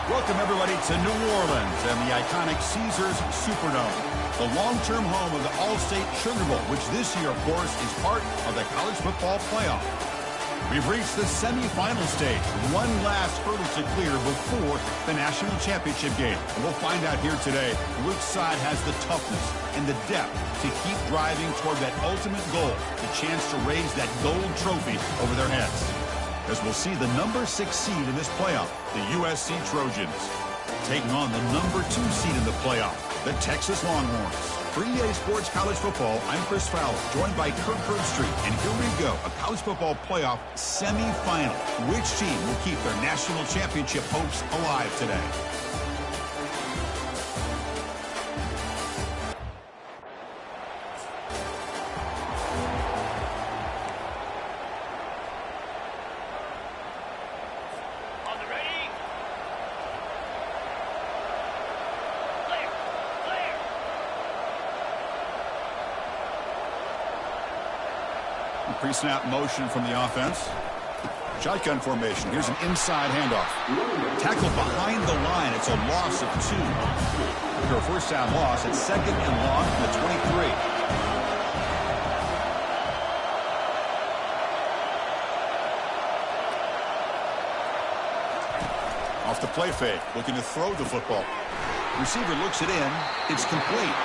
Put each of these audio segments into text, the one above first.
Welcome, everybody, to New Orleans and the iconic Caesars Superdome, the long-term home of the All-State Sugar Bowl, which this year, of course, is part of the college football playoff. We've reached the semifinal stage, one last hurdle to clear before the national championship game. And we'll find out here today which side has the toughness and the depth to keep driving toward that ultimate goal, the chance to raise that gold trophy over their heads. As we'll see the number 6 seed in this playoff, the USC Trojans, taking on the number 2 seed in the playoff, the Texas Longhorns. For EA Sports College Football, I'm Chris Fowler, joined by Kirk Herbstreit, and here we go, a college football playoff semifinal. Which team will keep their national championship hopes alive today? Pre-snap motion from the offense. Shotgun formation. Here's an inside handoff. Tackle behind the line. It's a loss of 2. After a first down loss, it's 2nd and long from the 23. Off the play fake, looking to throw the football. Receiver looks it in. It's complete.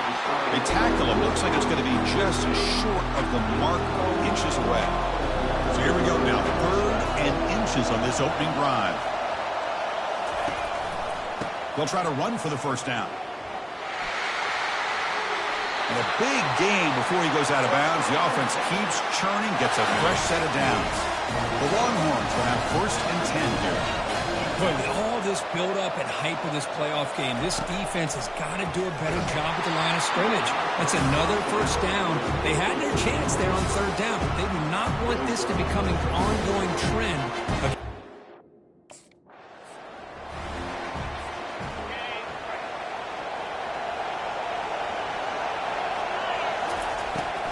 They tackle him. Looks like it's going to be just short of the mark, inches away. So here we go now. 3rd and inches on this opening drive. They'll try to run for the first down. And a big gain before he goes out of bounds. The offense keeps churning, gets a fresh set of downs. The Longhorns will have 1st and 10 here. But with all this build-up and hype of this playoff game, this defense has got to do a better job at the line of scrimmage. That's another first down. They had their chance there on 3rd down, but they do not want this to become an ongoing trend.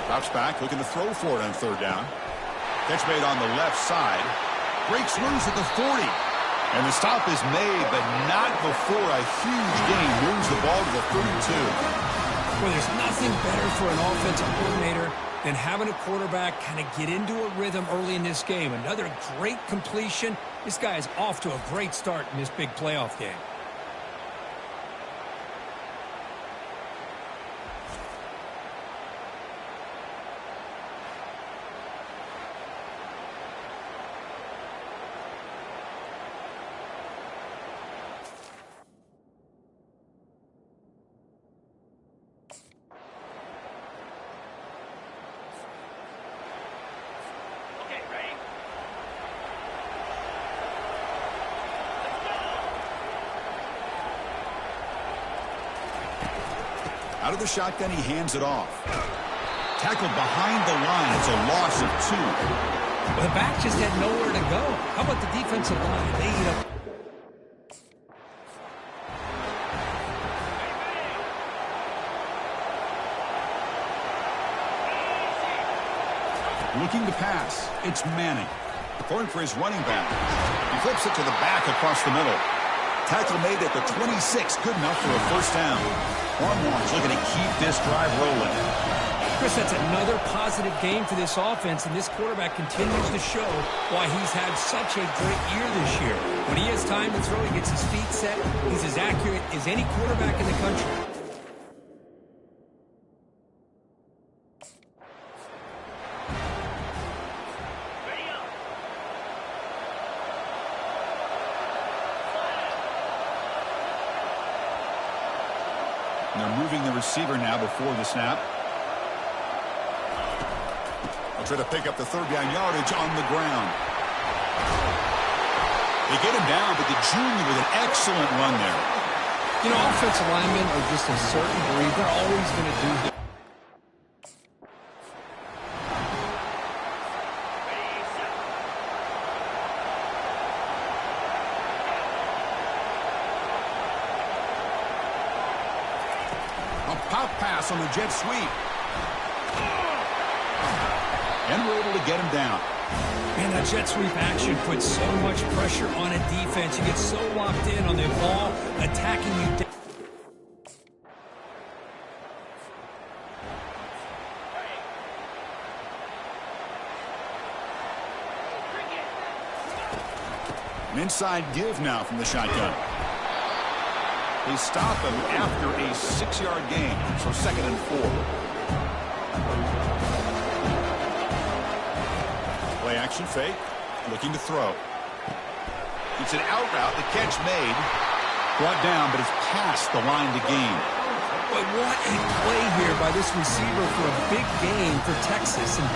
Drops back, looking to throw for it on 3rd down. Catch made on the left side. Breaks loose at the 40. And the stop is made, but not before a huge gain moves the ball to the 32. Well, there's nothing better for an offensive coordinator than having a quarterback kind of get into a rhythm early in this game. Another great completion. This guy is off to a great start in this big playoff game. Out of the shotgun, he hands it off. Tackled behind the line. It's a loss of 2. Well, the back just had nowhere to go. How about the defensive line? They eat up. Looking to pass. It's Manning. Going for his running back. He flips it to the back across the middle. Tackle made at the 26. Good enough for a first down. Longhorns looking to keep this drive rolling. Chris, that's another positive game for this offense, and this quarterback continues to show why he's had such a great year this year. When he has time to throw, he gets his feet set. He's as accurate as any quarterback in the country. They're moving the receiver now before the snap. They'll try to pick up the 3rd down yardage on the ground. They get him down, but the junior with an excellent run there. You know, offensive linemen are just a certain breed. They're always going to do this. A pop pass on the jet sweep. And we're able to get him down. Man, that jet sweep action puts so much pressure on a defense. You get so locked in on the ball attacking you down. An inside give now from the shotgun. They stop him after a 6-yard gain, so 2nd and 4. Play action fake, looking to throw. It's an out route, the catch made. Brought down, but it's past the line to gain. But what a play here by this receiver for a big gain for Texas. And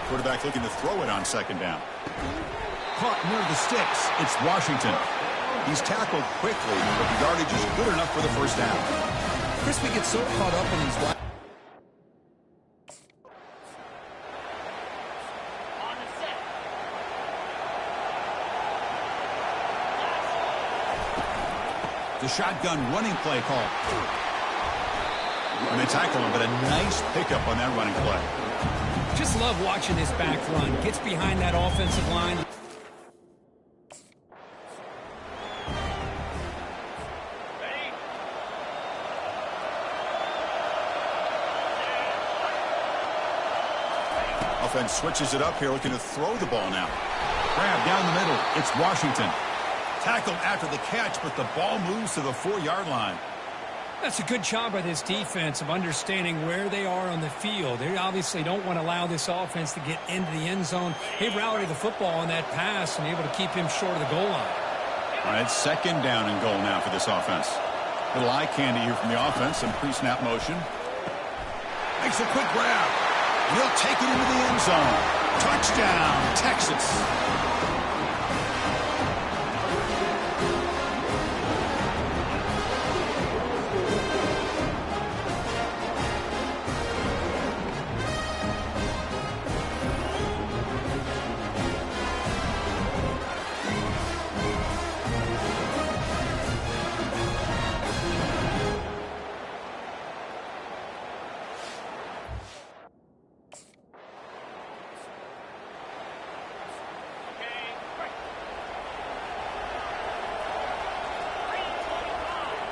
quarterback looking to throw it on 2nd down. Caught near the sticks. It's Washington. He's tackled quickly, but the yardage is good enough for the 1st down. Crispy gets so caught up in these wide. The shotgun running play call. And they tackle him, but a nice pickup on that running play. Just love watching this back run. Gets behind that offensive line. Offense switches it up here, looking to throw the ball now. Grab down the middle. It's Washington. Tackled after the catch, but the ball moves to the 4-yard line. That's a good job by this defense of understanding where they are on the field. They obviously don't want to allow this offense to get into the end zone. They rallied the football on that pass and able to keep him short of the goal line. All right, 2nd down and goal now for this offense. Little eye candy here from the offense. Some pre-snap motion. Makes a quick grab. He'll take it into the end zone. Touchdown, Texas.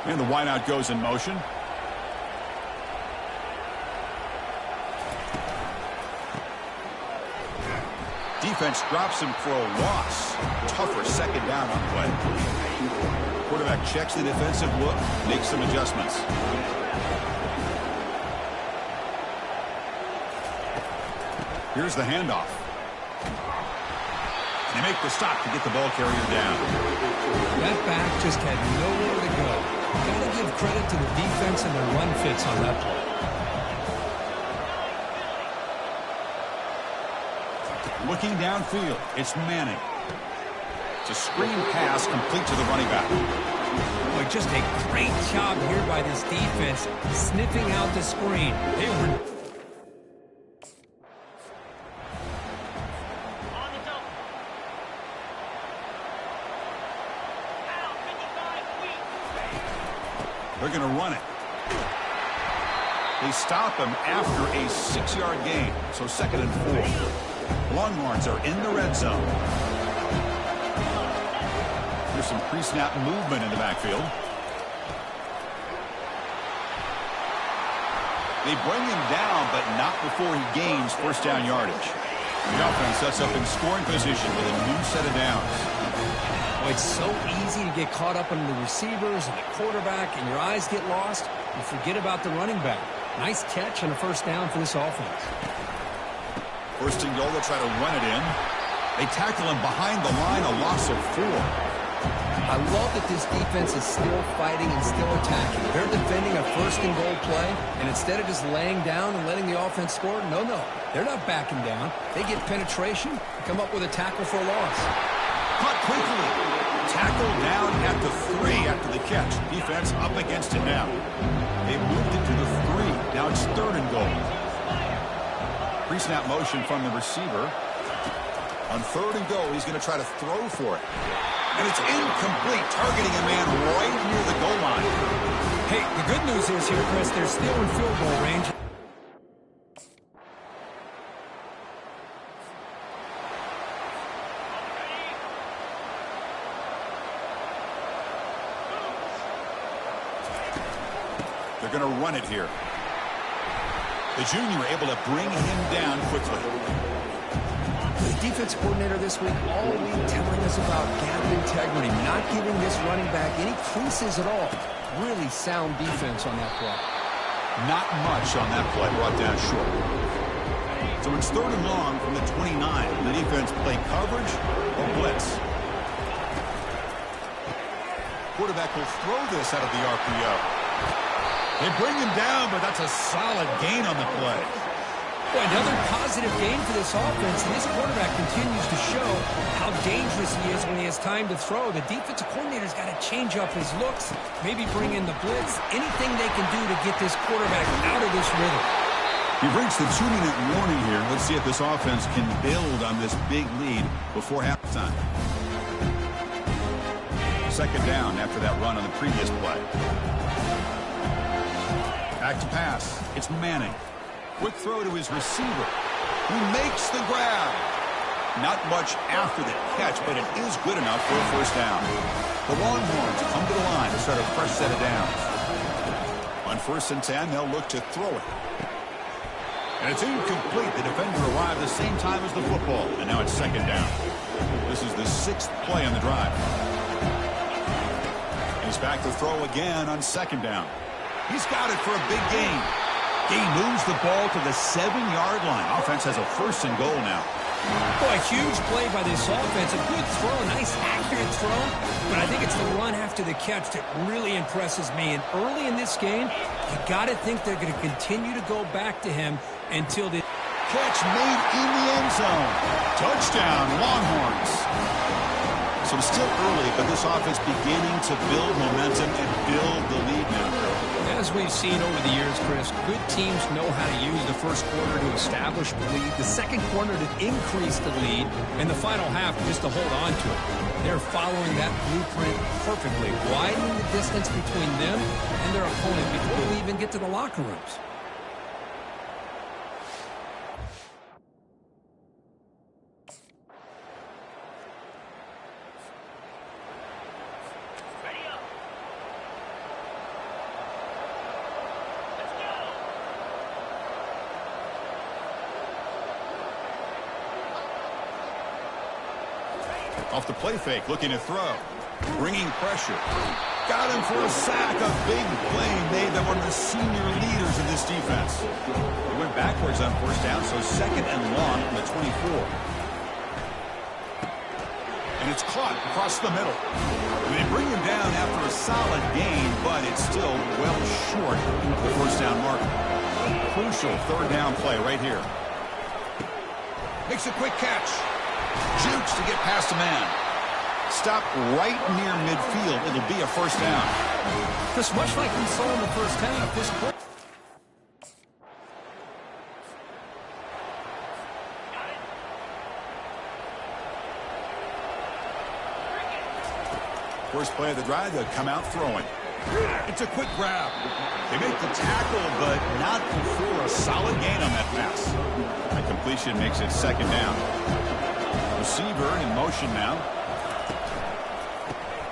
And the wideout goes in motion. Defense drops him for a loss. Tougher 2nd down on the play. Quarterback checks the defensive look, makes some adjustments. Here's the handoff. They make the stop to get the ball carrier down. That back just had nowhere to go. Got to give credit to the defense and their run fits on that play. Looking downfield, it's Manning. It's a screen pass complete to the running back. Boy, just a great job here by this defense, sniffing out the screen. They were... They're going to run it. They stop him after a 6-yard gain, so 2nd and 4. Longhorns are in the red zone. There's some pre-snap movement in the backfield. They bring him down, but not before he gains 1st down yardage. The offense sets up in scoring position with a new set of downs. Boy, it's so easy to get caught up in the receivers and the quarterback, and your eyes get lost. You forget about the running back. Nice catch and a 1st down for this offense. 1st and goal, they'll try to run it in. They tackle him behind the line, a loss of 4. I love that this defense is still fighting and still attacking. They're defending a 1st and goal play, and instead of just laying down and letting the offense score, no, they're not backing down. They get penetration, come up with a tackle for a loss. Caught quickly. Tackle down at the 3 after the catch. Defense up against it now. They moved it to the 3. Now it's 3rd and goal. Pre-snap motion from the receiver. On 3rd and goal, he's going to try to throw for it. And it's incomplete, targeting a man right near the goal line. Hey, the good news is here, Chris, they're still in field goal range. They're going to run it here. The junior able to bring him down quickly. The defense coordinator this week all week telling us about gap integrity, not giving this running back any creases at all. Really sound defense on that play. Not much on that play, brought down short. So it's 3rd and long from the 29. The defense play coverage or blitz. Quarterback will throw this out of the RPO. They bring him down, but that's a solid gain on the play. Boy, another positive gain for this offense, and this quarterback continues to show how dangerous he is when he has time to throw. The defensive coordinator's got to change up his looks, maybe bring in the blitz, anything they can do to get this quarterback out of this rhythm. You've reached the 2-minute warning here. Let's see if this offense can build on this big lead before halftime. 2nd down after that run on the previous play. Back to pass. It's Manning. Quick throw to his receiver, who makes the grab. Not much after the catch, but it is good enough for a 1st down. The Longhorns come to the line to start a fresh set of downs. On 1st and 10, they'll look to throw it. And it's incomplete. The defender arrived the same time as the football, and now it's 2nd down. This is the 6th play on the drive. He's back to throw again on 2nd down. He's got it for a big gain. He moves the ball to the 7-yard line. Offense has a 1st and goal now. Boy, a huge play by this offense. A good throw, a nice accurate throw. But I think it's the run after the catch that really impresses me. And early in this game, you got to think they're going to continue to go back to him until the catch made in the end zone. Touchdown, Longhorns. So it's still early, but this offense beginning to build momentum and build the lead now. As we've seen over the years, Chris, good teams know how to use the 1st quarter to establish the lead, the 2nd quarter to increase the lead, and the final half just to hold on to it. They're following that blueprint perfectly, widening the distance between them and their opponent before they even get to the locker rooms. Off the play fake, looking to throw. Bringing pressure. Got him for a sack. A big play made by one of the senior leaders in this defense. They went backwards on 1st down, so 2nd and long from the 24. And it's caught across the middle. They bring him down after a solid gain, but it's still well short of the 1st down marker. Crucial 3rd down play right here. Makes a quick catch. Jukes to get past a man. Stop right near midfield. It'll be a 1st down. Chris, much like we saw in the 1st half, this play. First play of the drive, they'll come out throwing. It's a quick grab. They make the tackle, but not before a solid gain on that pass. That completion makes it 2nd down. Receiver in motion now.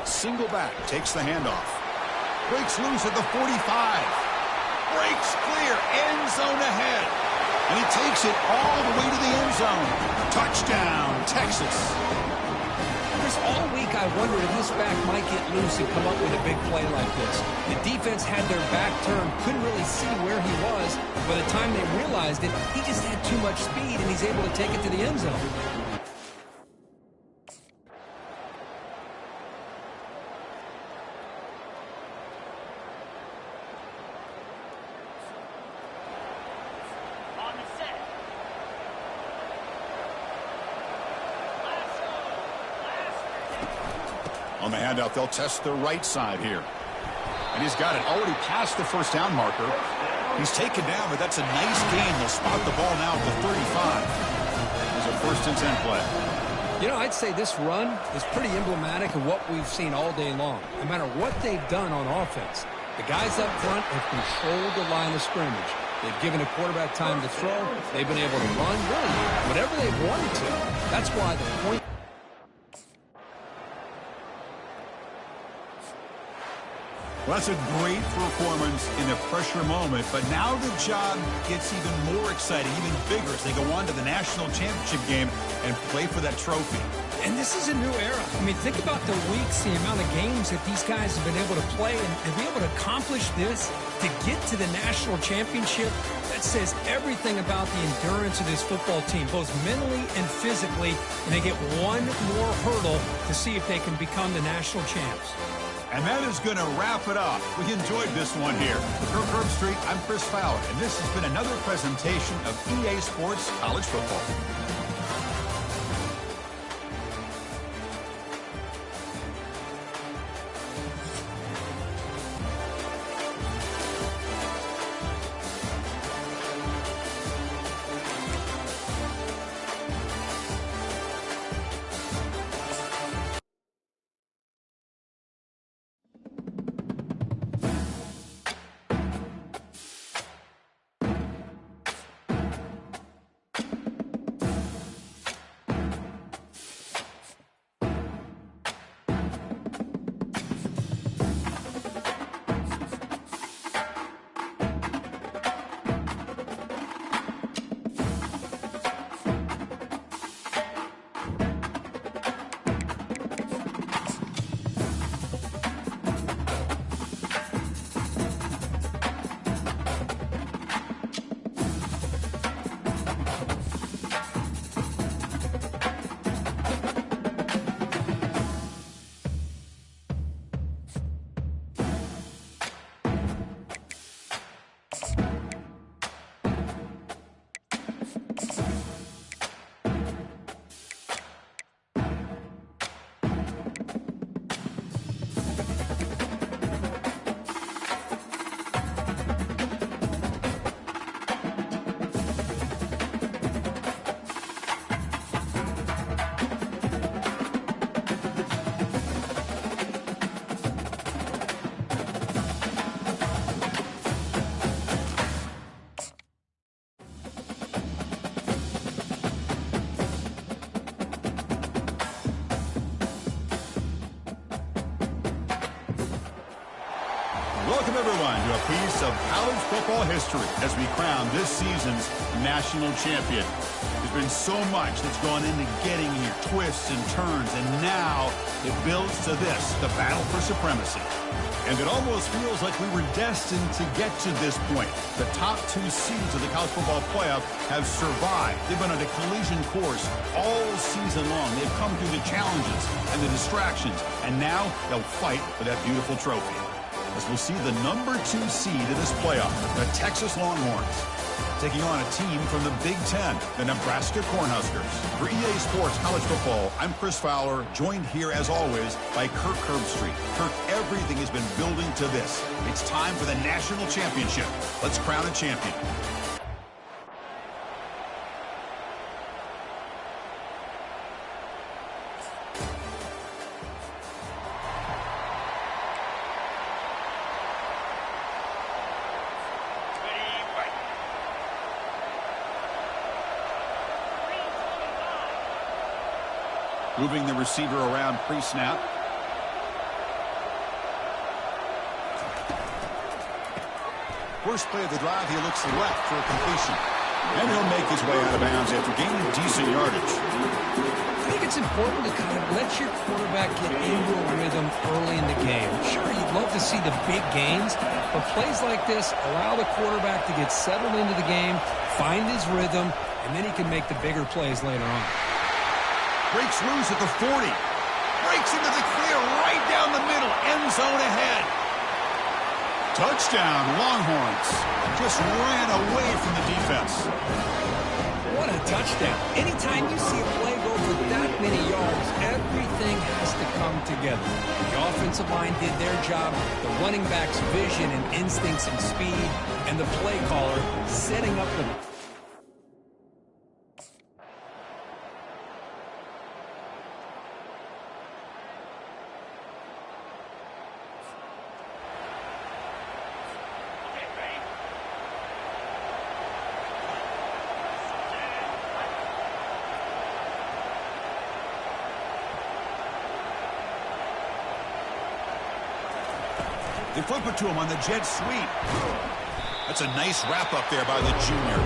Single back, takes the handoff. Breaks loose at the 45. Breaks clear, end zone ahead. And he takes it all the way to the end zone. Touchdown, Texas. Chris, all week I wondered if this back might get loose and come up with a big play like this. The defense had their back turned, couldn't really see where he was. By the time they realized it, he just had too much speed, and he's able to take it to the end zone. On the handout, they'll test the right side here. And he's got it already past the 1st down marker. He's taken down, but that's a nice gain. They'll spot the ball now at the 35. There's a first and 10 play. You know, I'd say this run is pretty emblematic of what we've seen all day long. No matter what they've done on offense, the guys up front have controlled the line of scrimmage. They've given a quarterback time to throw. They've been able to run, really, whatever they've wanted to. That's why the point... Well, that's a great performance in a pressure moment, but now the job gets even more exciting, even bigger as they go on to the national championship game and play for that trophy. And this is a new era. I mean, think about the weeks, the amount of games that these guys have been able to play and be able to accomplish this, to get to the national championship. That says everything about the endurance of this football team, both mentally and physically, and they get one more hurdle to see if they can become the national champs. And that is going to wrap it up. We enjoyed this one here. For Kirk Herbstreit, I'm Chris Fowler, and this has been another presentation of EA Sports College Football. Welcome, everyone, to a piece of college football history as we crown this season's national champion. There's been so much that's gone into getting here, twists and turns, and now it builds to this, the battle for supremacy. And it almost feels like we were destined to get to this point. The top two seeds of the college football playoff have survived. They've been on a collision course all season long. They've come through the challenges and the distractions, and now they'll fight for that beautiful trophy. As we'll see the number 2 seed in this playoff, the Texas Longhorns, taking on a team from the Big Ten, the Nebraska Cornhuskers. For EA Sports College Football, I'm Chris Fowler, joined here, as always, by Kirk Herbstreit. Kirk, everything has been building to this. It's time for the national championship. Let's crown a champion. Moving the receiver around pre-snap. First play of the drive, he looks left for a completion. And he'll make his way out of bounds after gaining decent yardage. I think it's important to kind of let your quarterback get into a rhythm early in the game. Sure, you'd love to see the big gains, but plays like this allow the quarterback to get settled into the game, find his rhythm, and then he can make the bigger plays later on. Breaks loose at the 40. Breaks into the clear right down the middle. End zone ahead. Touchdown, Longhorns. Just ran away from the defense. What a touchdown. Anytime you see a play go for that many yards, everything has to come together. The offensive line did their job, the running back's vision and instincts and speed, and the play caller setting up the... They flip it to him on the jet sweep. That's a nice wrap up there by the junior.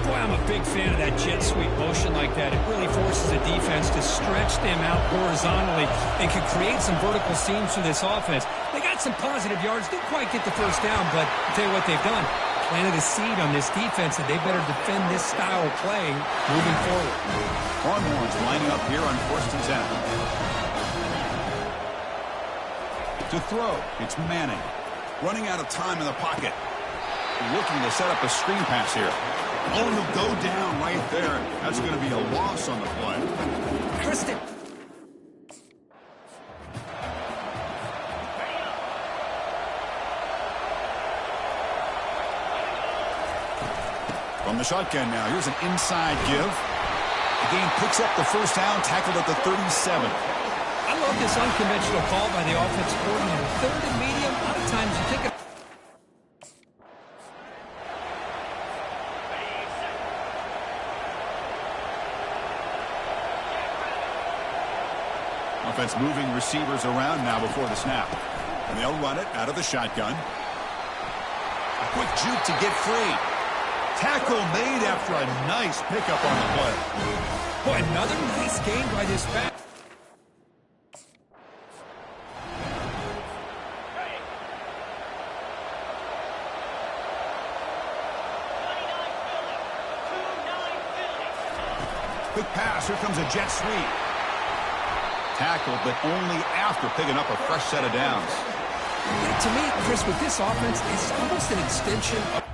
Boy, I'm a big fan of that jet sweep motion like that. It really forces a defense to stretch them out horizontally and can create some vertical seams for this offense. They got some positive yards. Didn't quite get the first down, but I'll tell you what they've done. Planted a seed on this defense that they better defend this style of play moving forward. Longhorns lining up here on 1st and 10. To throw, it's Manning. Running out of time in the pocket. Looking to set up a screen pass here. Oh, he'll go down right there. That's going to be a loss on the play. Kristen. From the shotgun now, here's an inside give. The game picks up the first down, tackled at the 37. I love this unconventional call by the offensive coordinator. 3rd and medium, a lot of times you think of offense moving receivers around now before the snap. And they'll run it out of the shotgun. A quick juke to get free. Tackle made after a nice pickup on the play. boy, another nice game by this back. Quick pass. Here comes a jet sweep. Tackled, but only after picking up a fresh set of downs. Yeah, to me, Chris, with this offense, it's almost an extension of...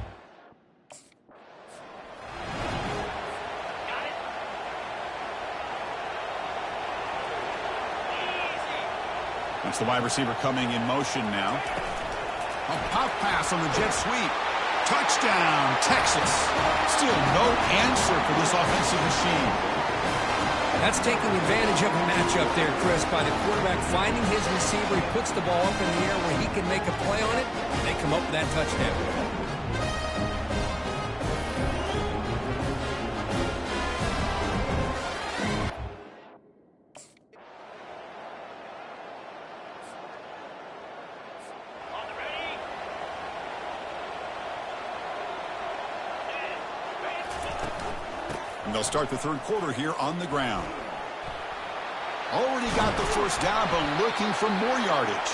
That's the wide receiver coming in motion now. A pop pass on the jet sweep. Touchdown, Texas. Still no answer for this offensive machine. That's taking advantage of a matchup there, Chris, by the quarterback finding his receiver. He puts the ball up in the air where he can make a play on it. They come up with that touchdown. And they'll start the third quarter here on the ground. Already got the first down, but looking for more yardage.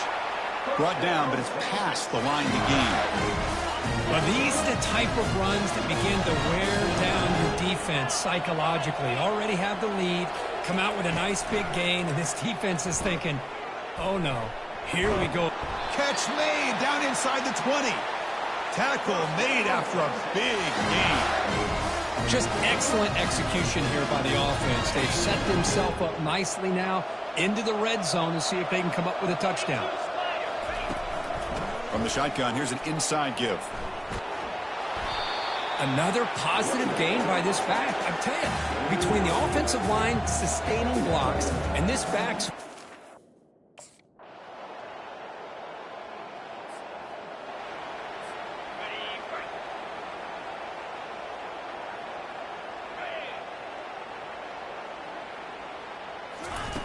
Brought down, but it's past the line to gain. Well, these are the type of runs that begin to wear down your defense psychologically. Already have the lead, come out with a nice big gain, and this defense is thinking, oh no, here we go. Catch made down inside the 20. Tackle made after a big gain. Just excellent execution here by the offense. They've set themselves up nicely now into the red zone to see if they can come up with a touchdown. From the shotgun, here's an inside give. Another positive gain by this back. I tell you, between the offensive line sustaining blocks and this back's...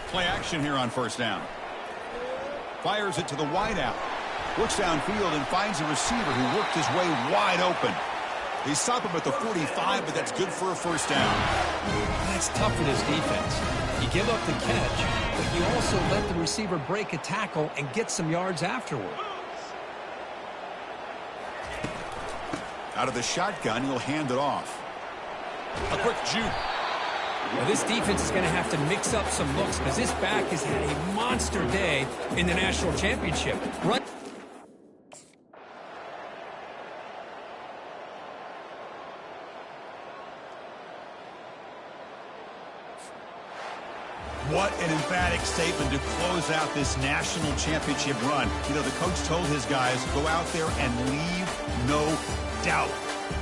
Play action here on first down. Fires it to the wideout. Looks downfield and finds a receiver who worked his way wide open. They stop him at the 45, but that's good for a first down. That's tough for this defense. You give up the catch, but you also let the receiver break a tackle and get some yards afterward. Out of the shotgun, he'll hand it off. A quick juke. Well, this defense is going to have to mix up some looks because this back has had a monster day in the national championship. Run. What an emphatic statement to close out this national championship run. You know, the coach told his guys, go out there and leave no doubt.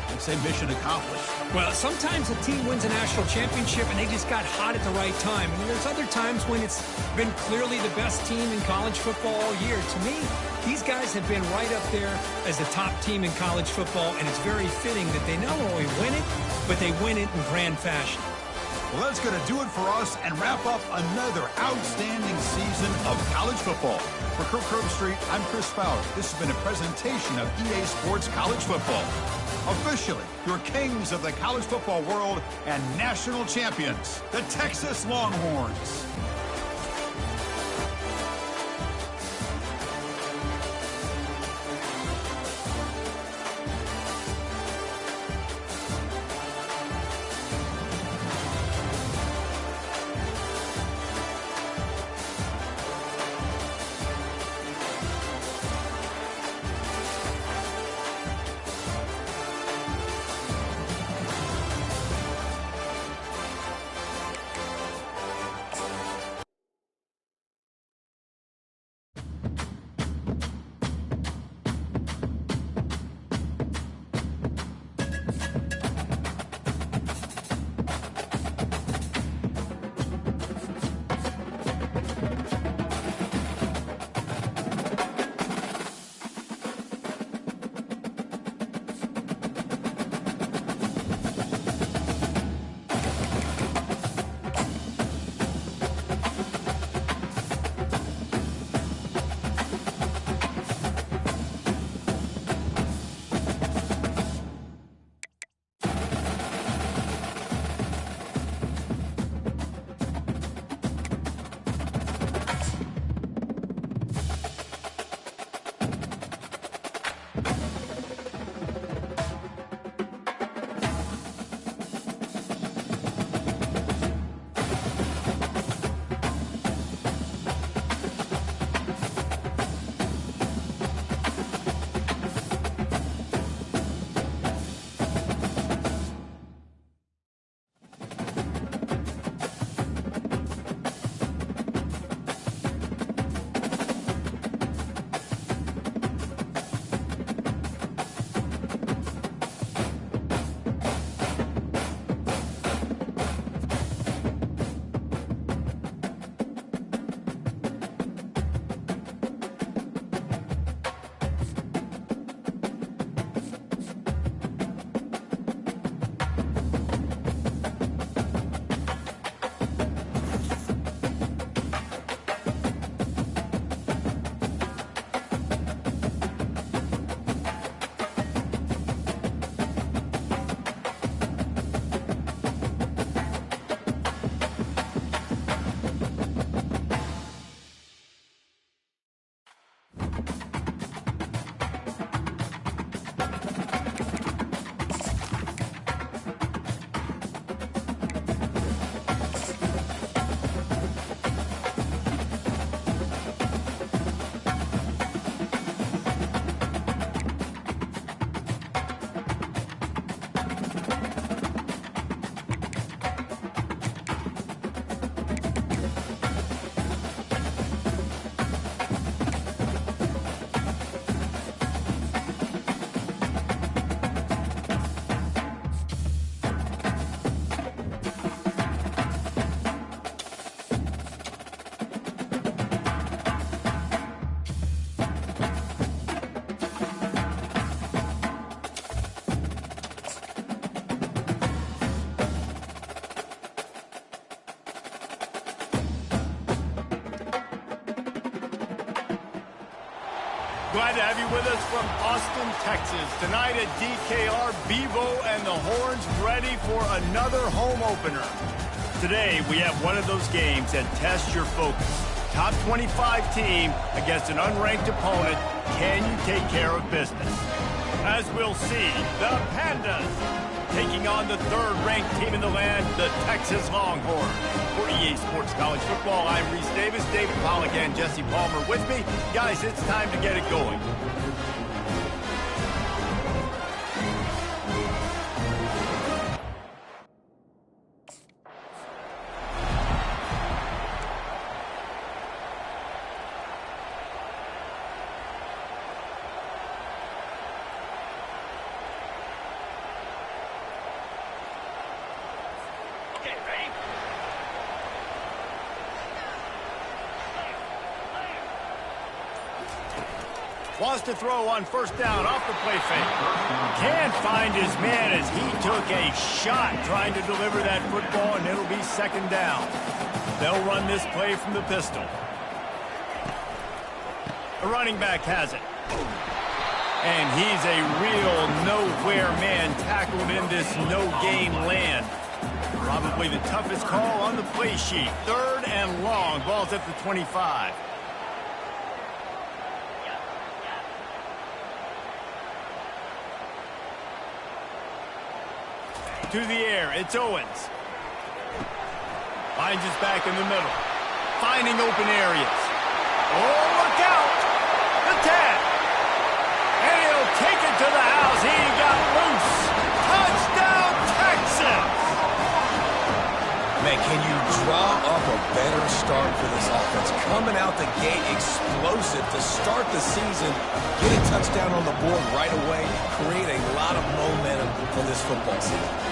I'd say mission accomplished. Well, sometimes a team wins a national championship and they just got hot at the right time. And there's other times when it's been clearly the best team in college football all year. To me, these guys have been right up there as the top team in college football, and it's very fitting that they not only win it, but they win it in grand fashion. Well, that's going to do it for us and wrap up another outstanding season of college football. For Kirk Herbstreit, I'm Chris Fowler. This has been a presentation of EA Sports College Football. Officially, your kings of the college football world and national champions, the Texas Longhorns. Glad to have you with us from Austin, Texas. Tonight at DKR, Bevo and the Horns ready for another home opener. Today, we have one of those games that tests your focus. Top 25 team against an unranked opponent. Can you take care of business? As we'll see, the Pandas taking on the third-ranked team in the land, the Texas Longhorns. For EA Sports College Football, I'm Reese Davis, David Pollack, and Jesse Palmer with me. Guys, it's time to get it going. Wants to throw on first down off the play fake. Can't find his man as he took a shot trying to deliver that football, and it'll be second down. They'll run this play from the pistol. The running back has it. And he's a real nowhere man tackled in this no-gain land. Probably the toughest call on the play sheet. Third and long. Ball's at the 25. To the air, it's Owens. Finds his back in the middle. Finding open areas. Oh, look out! The tag. And he'll take it to the house. He got loose. Touchdown, Texans! Man, can you draw up a better start for this offense? Coming out the gate explosive to start the season, get a touchdown on the board right away, create a lot of momentum for this football season.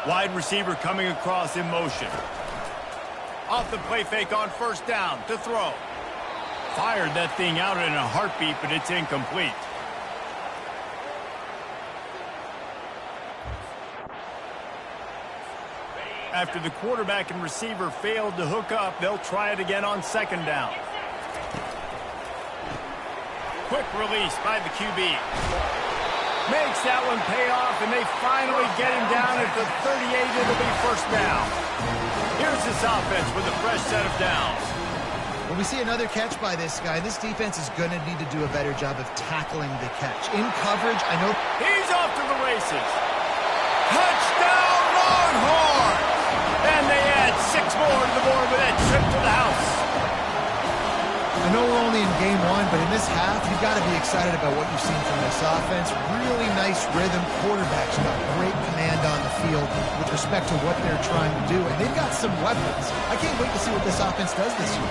Wide receiver coming across in motion. Off the play fake on first down to throw. Fired that thing out in a heartbeat, but it's incomplete. After the quarterback and receiver failed to hook up, they'll try it again on second down. Quick release by the QB. Makes that one pay off, and they finally get him down at the 38. It'll be first down. Here's this offense with a fresh set of downs. When we see another catch by this guy, this defense is going to need to do a better job of tackling the catch. In coverage, I know... He's off to the races. Touchdown, Longhorns! And they add 6 more to the board with that trip to the house. I know we're only in game one, but in this half, you've got to be excited about what you've seen from this offense. Really nice rhythm. Quarterback's got great command on the field with respect to what they're trying to do. And they've got some weapons. I can't wait to see what this offense does this year.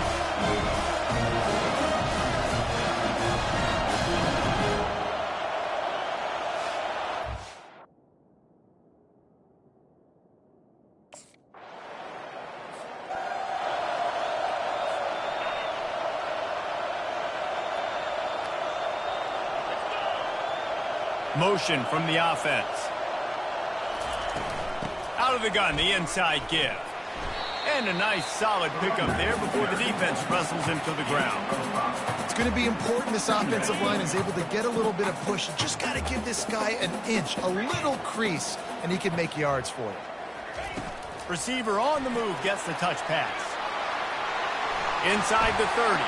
Motion from the offense. Out of the gun, the inside give. And a nice solid pickup there before the defense wrestles him to the ground. It's going to be important this offensive line is able to get a little bit of push. You just got to give this guy an inch, a little crease, and he can make yards for you. Receiver on the move gets the touch pass. Inside the 30.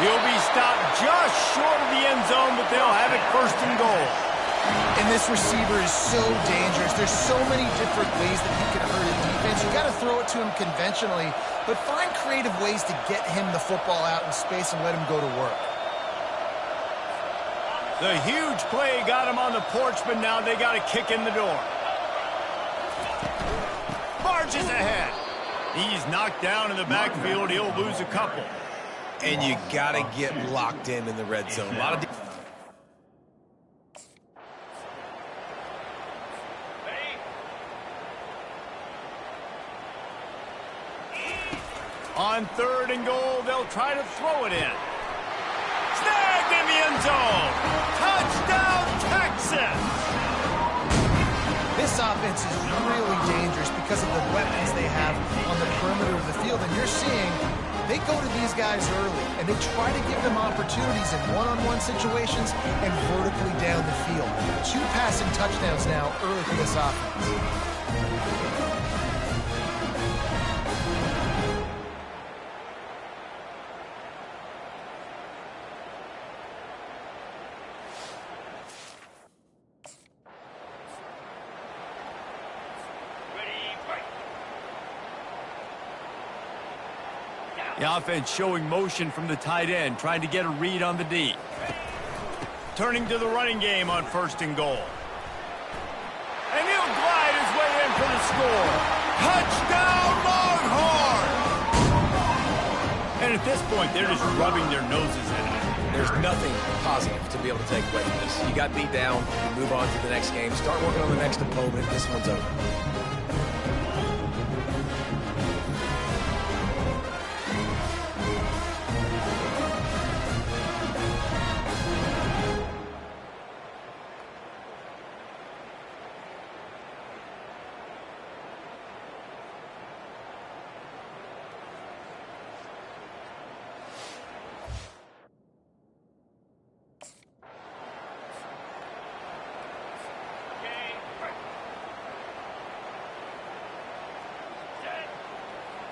He'll be stopped just short of the end zone, but they'll have it first and goal. And this receiver is so dangerous. There's so many different ways that he can hurt a defense. You got to throw it to him conventionally, but find creative ways to get him the football out in space and let him go to work. The huge play got him on the porch, but now they got a kick in the door. Barges ahead. He's knocked down in the backfield. He'll lose a couple. And you got to get locked in the red zone. A lot of on third and goal, they'll try to throw it in. Snagged in the end zone. Touchdown, Texans! This offense is really dangerous because of the weapons they have on the perimeter of the field. And you're seeing they go to these guys early, and they try to give them opportunities in one-on-one situations and vertically down the field. 2 passing touchdowns now early for this offense. The offense showing motion from the tight end, trying to get a read on the D. Turning to the running game on first and goal. And he'll glide his way score. Touchdown, Longhorns! And at this point, they're just rubbing their noses in it. There's nothing positive to be able to take away from this. You got beat down, you move on to the next game, start working on the next opponent. This one's over.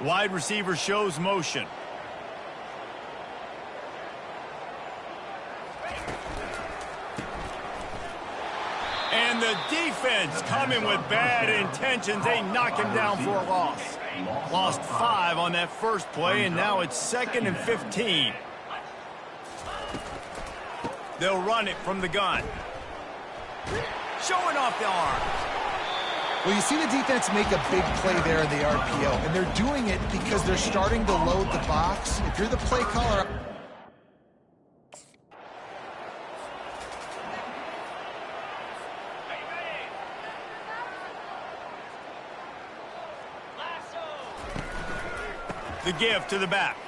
Wide receiver shows motion. And the defense coming with bad intentions. They knock him down for a loss. Lost 5 on that first play, and now it's 2nd and 15. They'll run it from the gun. Showing off the arm. Well, you see the defense make a big play there in the RPO, and they're doing it because they're starting to load the box. If you're the play caller... The give to the back.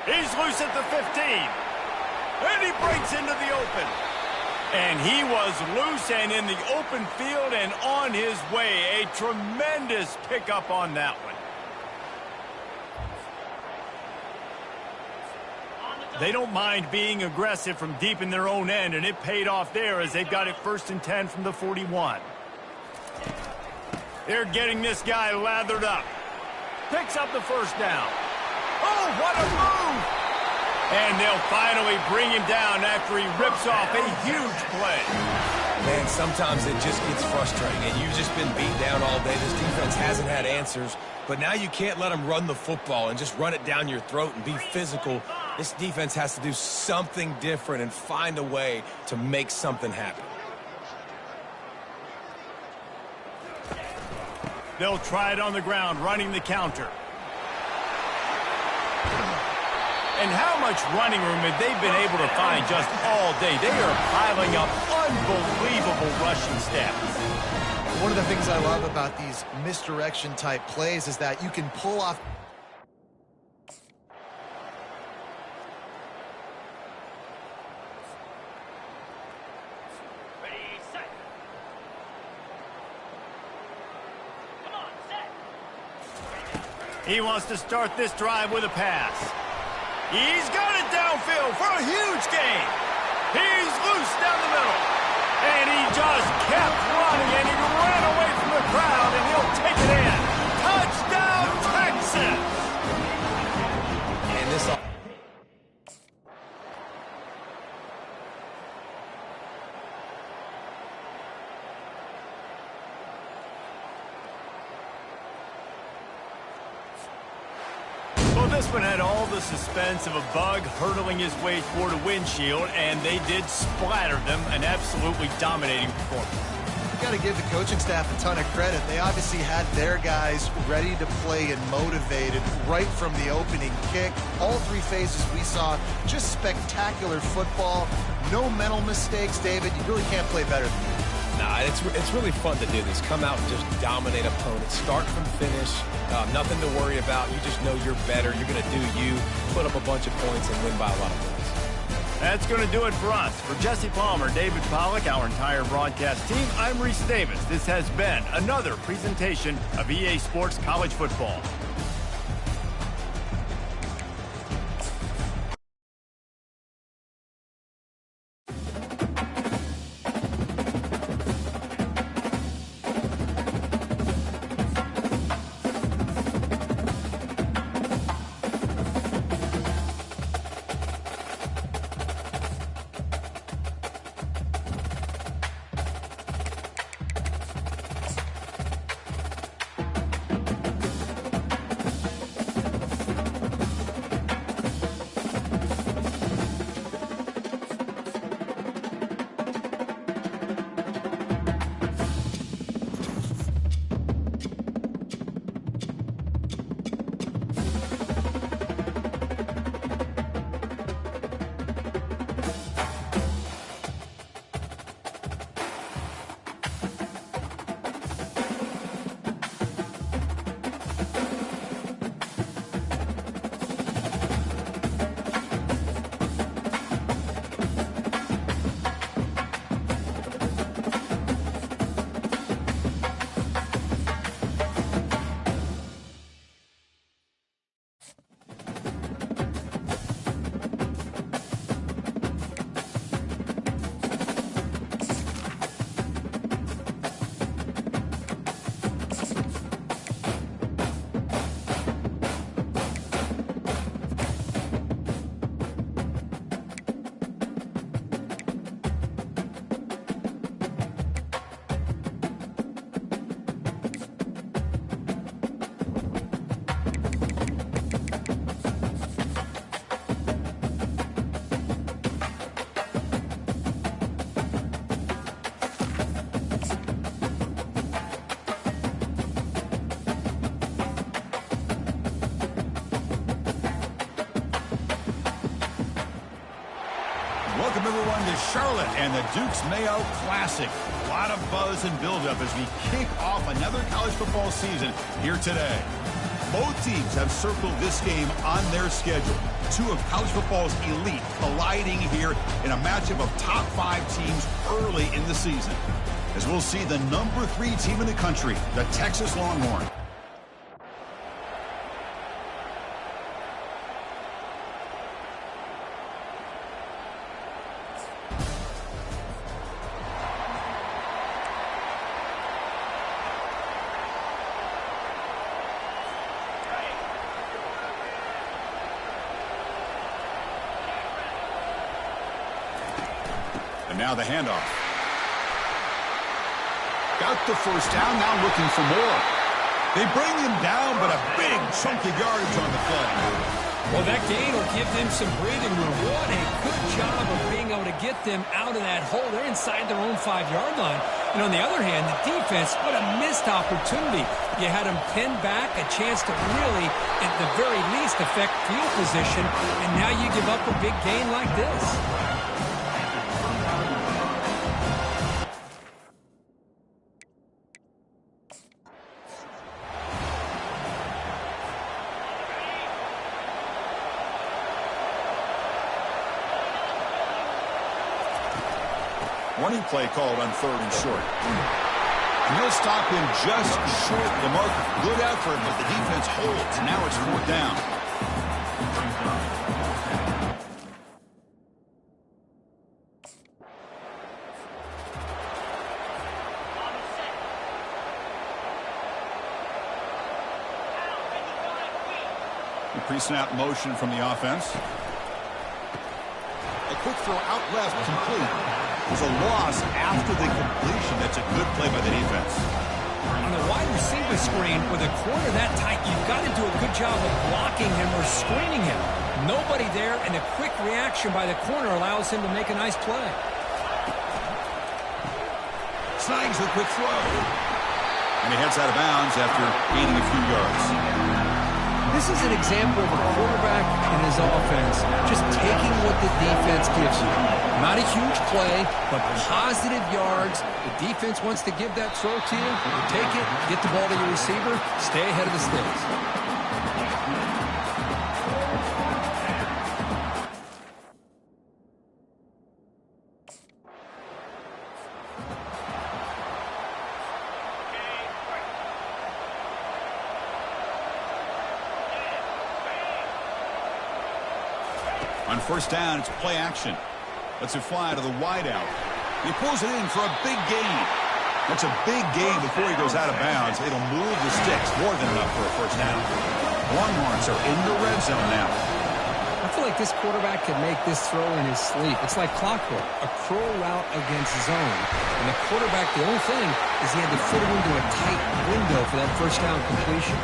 He's loose at the 15. And he breaks into the open. And he was loose and in the open field and on his way. A tremendous pickup on that one. They don't mind being aggressive from deep in their own end, and it paid off there as they've got it 1st and 10 from the 41. They're getting this guy lathered up. Picks up the first down. Oh, what a move! And they'll finally bring him down after he rips off a huge play. Man, sometimes it just gets frustrating, and you've just been beat down all day. This defense hasn't had answers, but now you can't let them run the football and just run it down your throat and be physical. This defense has to do something different and find a way to make something happen. They'll try it on the ground, running the counter. And how much running room have they been able to find just all day? They are piling up unbelievable rushing stats. One of the things I love about these misdirection type plays is that you can pull off... He wants to start this drive with a pass. He's got it downfield for a huge gain. He's loose down the middle. And he just kept running, and he ran away from the crowd, and he'll take it in. Touchdown, Texas! And this... This one had all the suspense of a bug hurtling his way toward a windshield, and they did splatter them. An absolutely dominating performance. You got to give the coaching staff a ton of credit. They obviously had their guys ready to play and motivated right from the opening kick. All 3 phases we saw, just spectacular football. No mental mistakes, David. You really can't play better than that. Nah, it's really fun to do this. Come out and just dominate opponents. Start from finish. Nothing to worry about. You just know you're better. You're going to do you, put up a bunch of points, and win by a lot of points. That's going to do it for us. For Jesse Palmer, David Pollack, our entire broadcast team, I'm Reese Davis. This has been another presentation of EA Sports College Football. Welcome, everyone, to Charlotte and the Duke's Mayo Classic. A lot of buzz and buildup as we kick off another college football season here today. Both teams have circled this game on their schedule. Two of college football's elite colliding here in a matchup of top 5 teams early in the season. As we'll see the number 3 team in the country, the Texas Longhorns. And now the handoff. Got the first down, now looking for more. They bring him down, but a big chunk of yardage on the play. Well, that gain will give them some breathing room. What a good job of being able to get them out of that hole. They're inside their own 5-yard line. And on the other hand, the defense, what a missed opportunity. You had them pinned back, a chance to really, at the very least, affect field position, and now you give up a big gain like this. Running play called on 3rd and short. And he'll stop him just short of the marker. Good effort, but the defense holds. Now it's 4th down. The pre-snap motion from the offense. A quick throw out left, complete. There's a loss after the completion. That's a good play by the defense. On a wide receiver screen with a corner that tight, you've got to do a good job of blocking him or screening him. Nobody there, and a quick reaction by the corner allows him to make a nice play. Snags the quick throw. And he heads out of bounds after gaining a few yards. This is an example of a quarterback and his offense just taking what the defense gives you. Not a huge play, but positive yards. The defense wants to give that throw to you. You take it, get the ball to your receiver, stay ahead of the sticks. On 1st down, it's play action. Lets it fly to the wideout. He pulls it in for a big gain. That's a big gain before he goes out of bounds. It'll move the sticks more than enough for a 1st down. Longhorns are in the red zone now. I feel like this quarterback could make this throw in his sleep. It's like clockwork, a crow route against zone. And the quarterback, the only thing is he had to fit it into a tight window for that 1st down completion.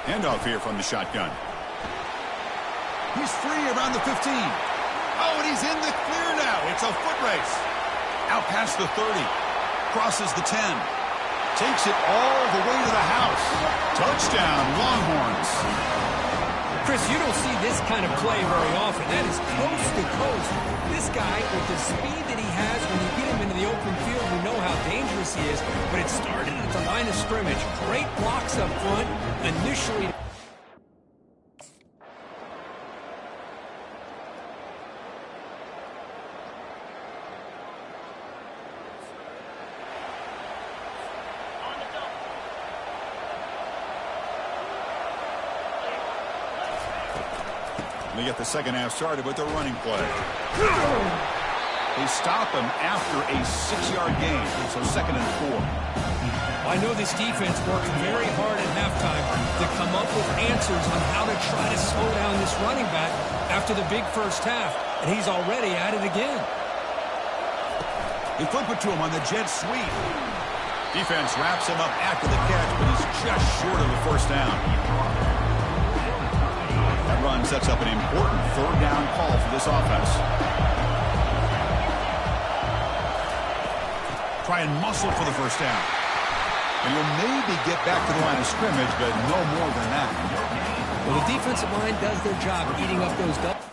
Handoff here from the shotgun. He's free around the 15. Oh, and he's in the clear now. It's a foot race. Out past the 30. Crosses the 10. Takes it all the way to the house. Touchdown, Longhorns. Chris, you don't see this kind of play very often. That is coast to coast. This guy, with the speed that he has, when you get him into the open field, you know how dangerous he is. But it started at the line of scrimmage. Great blocks up front. Initially... They get the 2nd half started with their running play. They stop him after a 6-yard gain, so 2nd and 4. I know this defense worked very hard at halftime to come up with answers on how to try to slow down this running back after the big first half, and he's already at it again. They flip it to him on the jet sweep. Defense wraps him up after the catch, but he's just short of the first down. That run sets up an important third down call for this offense. Try and muscle for the first down. And you'll maybe get back to the line of scrimmage, but no more than that. Well, the defensive line does their job eating up those doubles.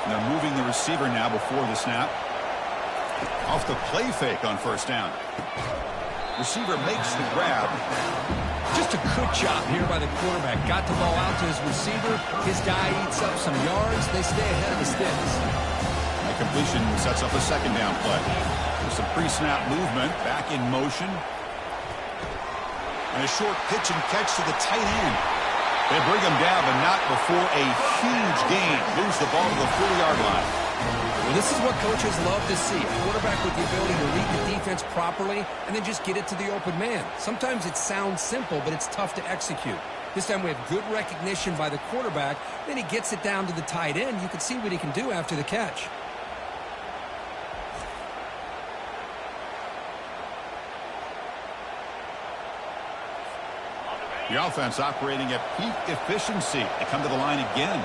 They're moving the receiver now before the snap. Off the play fake on first down. Receiver makes the grab. Just a good job here by the quarterback. Got the ball out to his receiver. His guy eats up some yards. They stay ahead of the sticks. That completion sets up a second down play. There's some pre-snap movement. Back in motion. And a short pitch and catch to the tight end. They bring him down, but not before a huge gain. Moves the ball to the 40-yard line. Well, this is what coaches love to see. A quarterback with the ability to read the defense properly and then just get it to the open man. Sometimes it sounds simple, but it's tough to execute. This time we have good recognition by the quarterback. Then he gets it down to the tight end. You can see what he can do after the catch. The offense operating at peak efficiency. They come to the line again.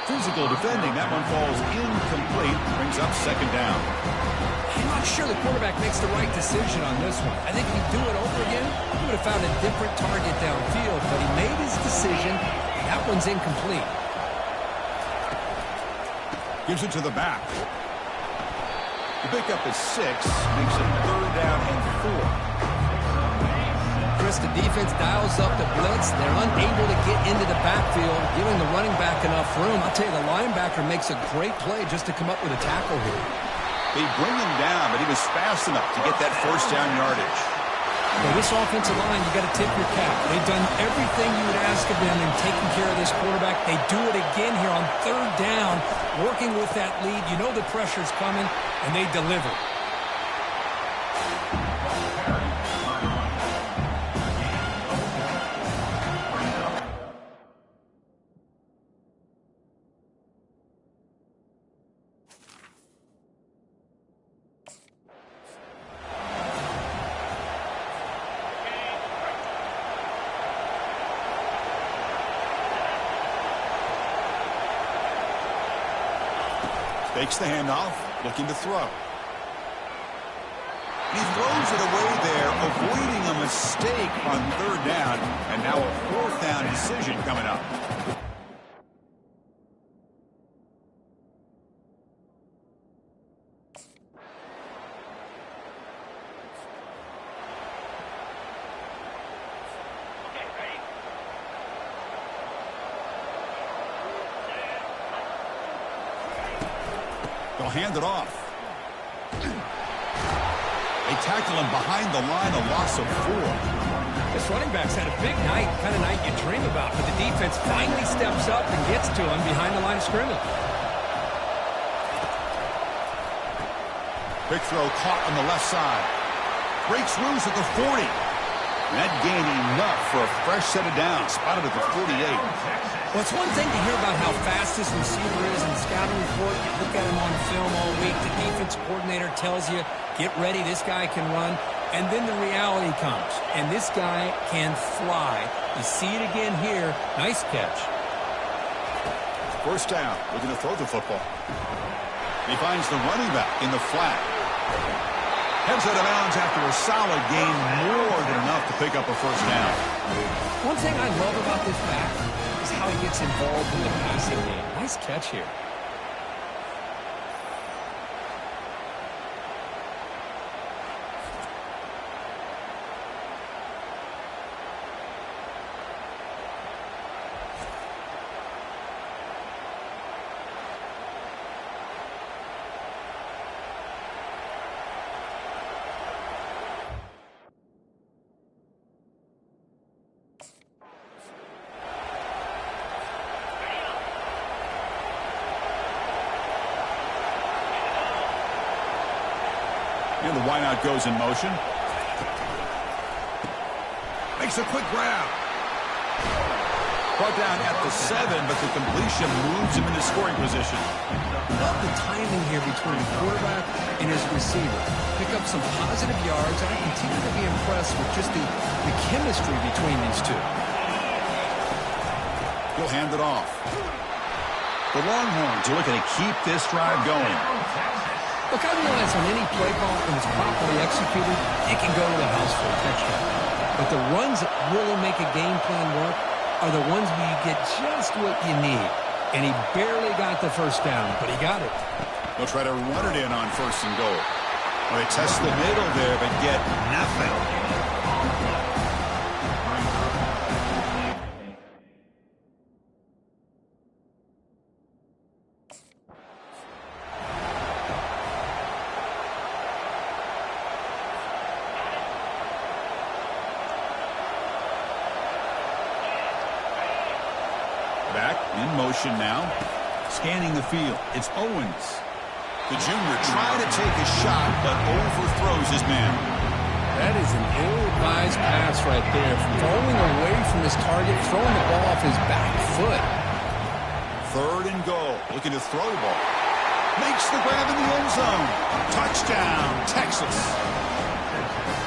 Physical defending. That one falls incomplete. Brings up second down. I'm not sure the quarterback makes the right decision on this one. I think if he'd do it over again, he would have found a different target downfield, but he made his decision. That one's incomplete. Gives it to the back. The pickup is 6, makes it third down and 4. Chris, the defense dials up the blitz. They're unable to get into the backfield, giving the running back enough room. I'll tell you, the linebacker makes a great play just to come up with a tackle here. They bring him down, but he was fast enough to get that first down yardage. Well, this offensive line, you got to tip your cap. They've done everything you would ask of them in taking care of this quarterback. They do it again here on third down, working with that lead. You know the pressure's coming, and they deliver. Fakes the handoff, looking to throw. He throws it away there, avoiding a mistake on third down, and now a fourth down decision coming up. They'll hand it off. They tackle him behind the line, a loss of 4. This running back's had a big night, kind of night you dream about, but the defense finally steps up and gets to him behind the line of scrimmage. Quick throw caught on the left side. Breaks loose at the 40. And that gained enough for a fresh set of downs, spotted at the 48. Well, it's one thing to hear about how fast this receiver is in the scouting report. You look at him on film all week. The defense coordinator tells you, get ready, this guy can run. And then the reality comes, and this guy can fly. You see it again here. Nice catch. First down, looking to throw the football. He finds the running back in the flat. Heads out of bounds after a solid gain, more than enough to pick up a first down. One thing I love about this back is how he gets involved in the passing game. Nice catch here. And the wideout goes in motion. Makes a quick grab. Brought down at the 7, but the completion moves him into scoring position. Love the timing here between the quarterback and his receiver. Pick up some positive yards, and I continue to be impressed with just the chemistry between these two. He'll hand it off. The Longhorns are looking to keep this drive going. Look, I realize on any play ball, when it's properly executed, it can go to the house for a touchdown. But the runs that really make a game plan work are the ones where you get just what you need. And he barely got the first down, but he got it. They'll try to run it in on 1st and goal. Well, they test the middle there, but get nothing. Back in motion now. Scanning the field. It's Owens. The junior trying to take a shot, but overthrows his man. That is an ill-advised pass right there. Throwing away from his target, throwing the ball off his back foot. 3rd and goal. Looking to throw the ball. Makes the grab in the end zone. Touchdown, Texas.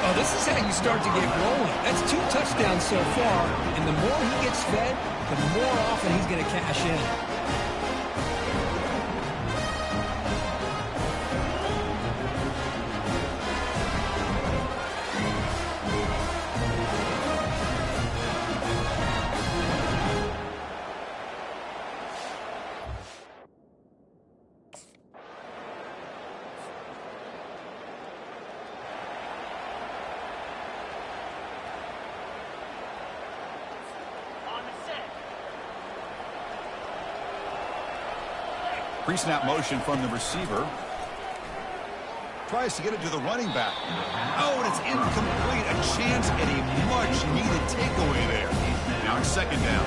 Oh, this is how you start to get rolling. That's 2 touchdowns so far, and the more he gets fed, the more often he's going to cash in. Pre-snap motion from the receiver. Tries to get it to the running back. Oh, and it's incomplete. A chance at a much-needed takeaway there. Now it's 2nd down.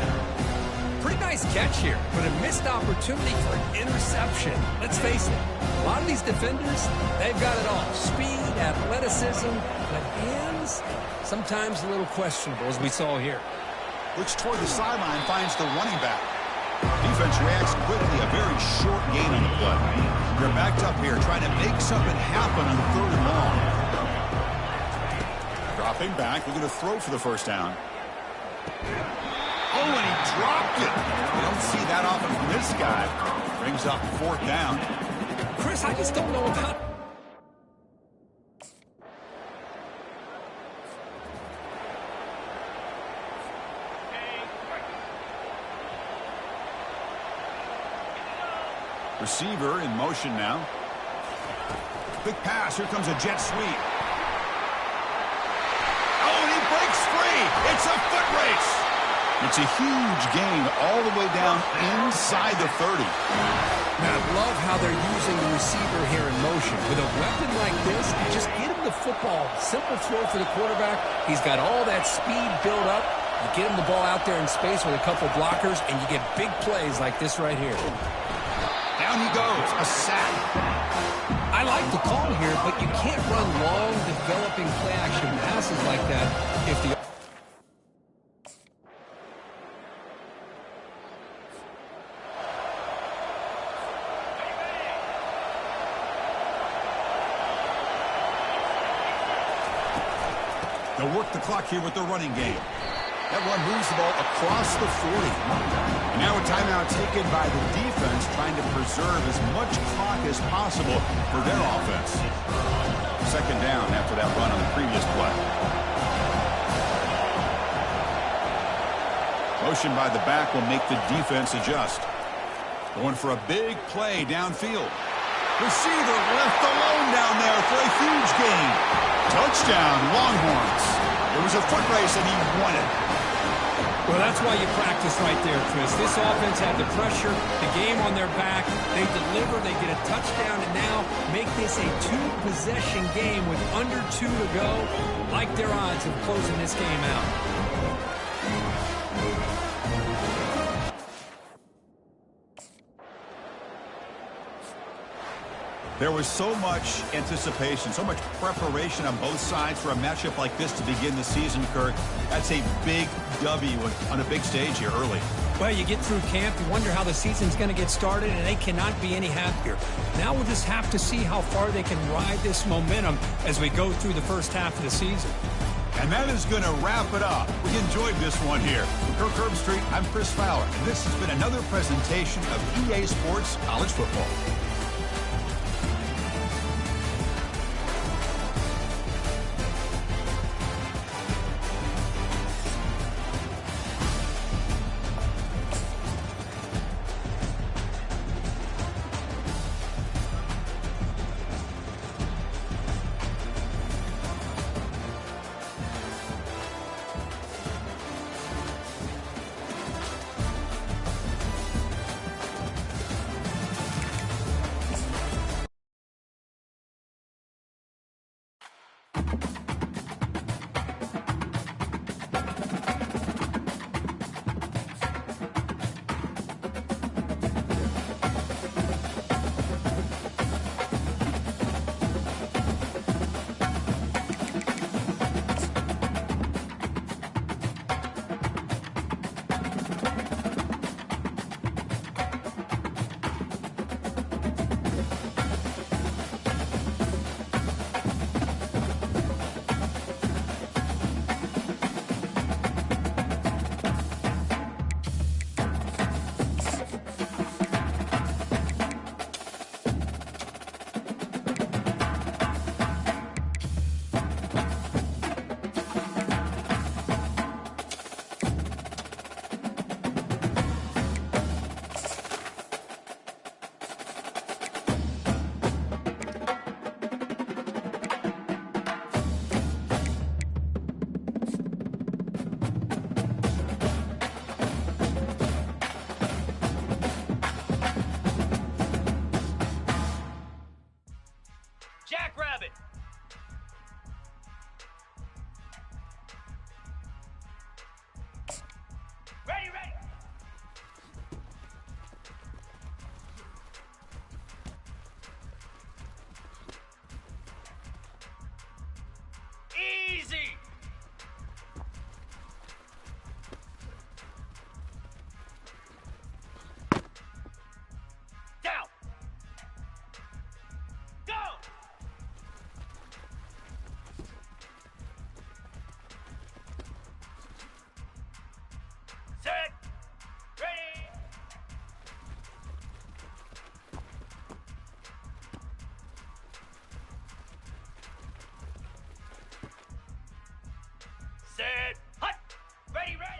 Pretty nice catch here, but a missed opportunity for an interception. Let's face it, a lot of these defenders, they've got it all. Speed, athleticism, but hands, sometimes a little questionable, as we saw here. Looks toward the sideline, finds the running back. Defense reacts quickly, a very short gain on the play. They're backed up here, trying to make something happen on 3rd and long. Dropping back, looking to throw for the 1st down. Oh, and he dropped it. You don't see that often from this guy. Brings up 4th down. Chris, I just don't know about... Receiver in motion now. Quick pass. Here comes a jet sweep. Oh, and he breaks free. It's a foot race. It's a huge gain all the way down inside the 30. Now, I love how they're using the receiver here in motion. With a weapon like this, just get him the football. Simple throw for the quarterback. He's got all that speed built up. You get him the ball out there in space with a couple blockers, and you get big plays like this right here. Down he goes, a sack. I like the call here, but you can't run long, developing play-action passes like that if the... They'll work the clock here with their running game. That run moves the ball across the 40. And now a timeout taken by the defense, trying to preserve as much clock as possible for their offense. 2nd down after that run on the previous play. Motion by the back will make the defense adjust. Going for a big play downfield. Receiver left alone down there for a huge gain. Touchdown, Longhorns. It was a foot race, and he won it. Well, that's why you practice right there, Chris. This offense had the pressure, the game on their back. They deliver, they get a touchdown, and now make this a 2-possession game with under 2 to go. Like their odds of closing this game out. There was so much anticipation, so much preparation on both sides for a matchup like this to begin the season, Kirk. That's a big W on a big stage here early. Well, you get through camp, you wonder how the season's going to get started, and they cannot be any happier. Now we'll just have to see how far they can ride this momentum as we go through the first half of the season. And that is going to wrap it up. We enjoyed this one here. From Kirk Herbstreit, I'm Chris Fowler, and this has been another presentation of EA Sports College Football. Jackrabbit. Ready, ready. Easy. Down. Go. Set. Ready. Set. Hut. Ready, ready.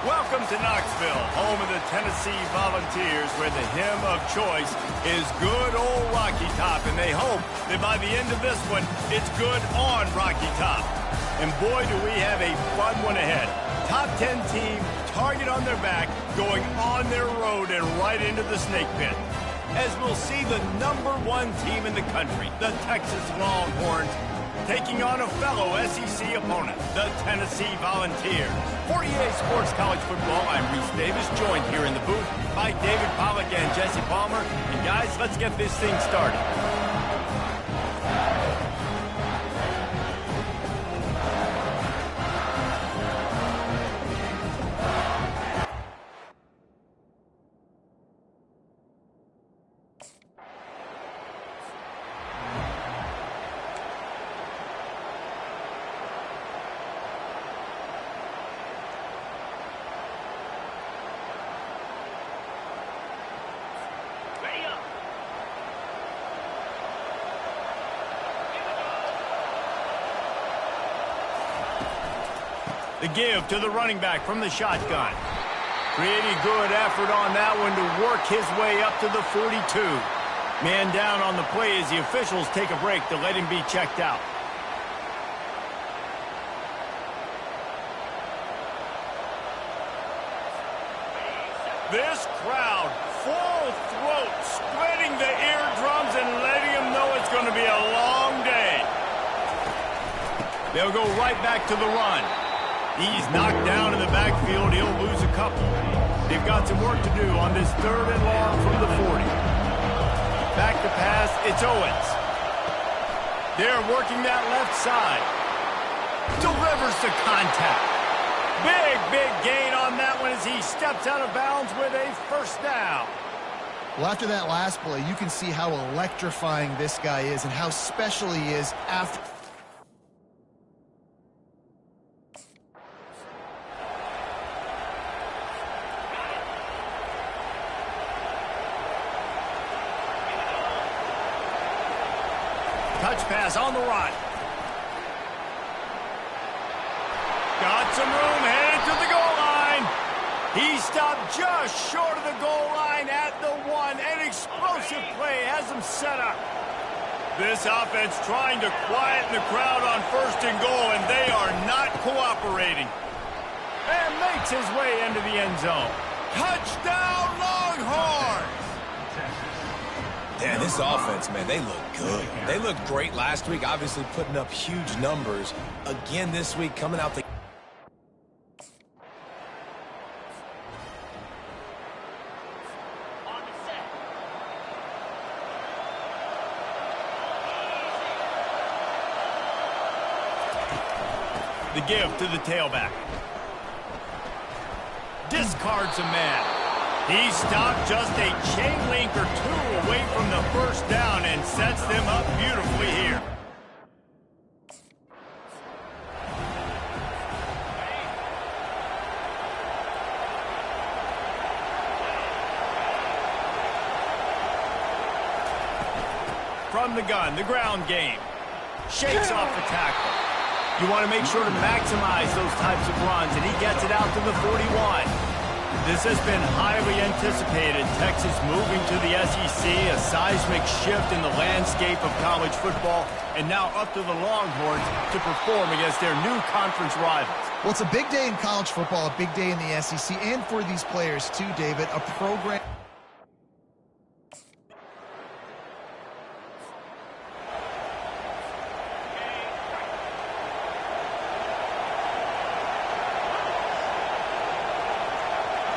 Welcome to Knoxville, home of the Tennessee Volunteers, where the hymn of choice is good old Rocky Top, and they hope that by the end of this one, it's good on Rocky Top. And boy, do we have a fun one ahead. Top 10 team, target on their back, going on their road and right into the snake pit. As we'll see the #1 team in the country, the Texas Longhorns, taking on a fellow SEC opponent, the Tennessee Volunteers. For EA Sports College Football, I'm Reese Davis, joined here in the booth by David Pollack and Jesse Palmer. And guys, let's get this thing started. The give to the running back from the shotgun. Pretty good effort on that one to work his way up to the 42. Man down on the play as the officials take a break to let him be checked out. This crowd, full throat, spreading the eardrums and letting them know it's going to be a long day. They'll go right back to the run. He's knocked down in the backfield. He'll lose a couple. They've got some work to do on this 3rd and long from the 40. Back to pass, it's Owens. They're working that left side. Delivers the contact. Big gain on that one as he steps out of bounds with a first down. Well, after that last play, you can see how electrifying this guy is and how special he is after. Touch pass on the run. Got some room, headed to the goal line. He stopped just short of the goal line at the 1. An explosive play has him set up. This offense trying to quieten the crowd on 1st and goal, and they are not cooperating. And makes his way into the end zone. Touchdown, Longhorns! Yeah, this offense, man, they look good. They looked great last week, obviously putting up huge numbers. Again this week, coming out the... The give to the tailback. Discards a man. He stopped just a chain link or 2 away from the first down and sets them up beautifully here. From the gun, the ground game. Shakes off the tackle. You want to make sure to maximize those types of runs, and he gets it out to the 41. This has been highly anticipated. Texas moving to the SEC, a seismic shift in the landscape of college football, and now up to the Longhorns to perform against their new conference rivals. Well, it's a big day in college football, a big day in the SEC, and for these players too, David, a program...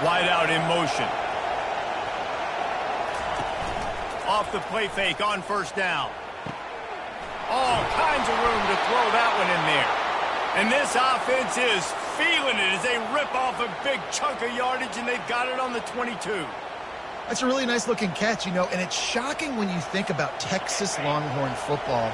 Wide out in motion. Off the play fake on 1st down. All kinds of room to throw that one in there. And this offense is feeling it as they rip off a big chunk of yardage, and they've got it on the 22. That's a really nice-looking catch, you know, and it's shocking when you think about Texas Longhorn football.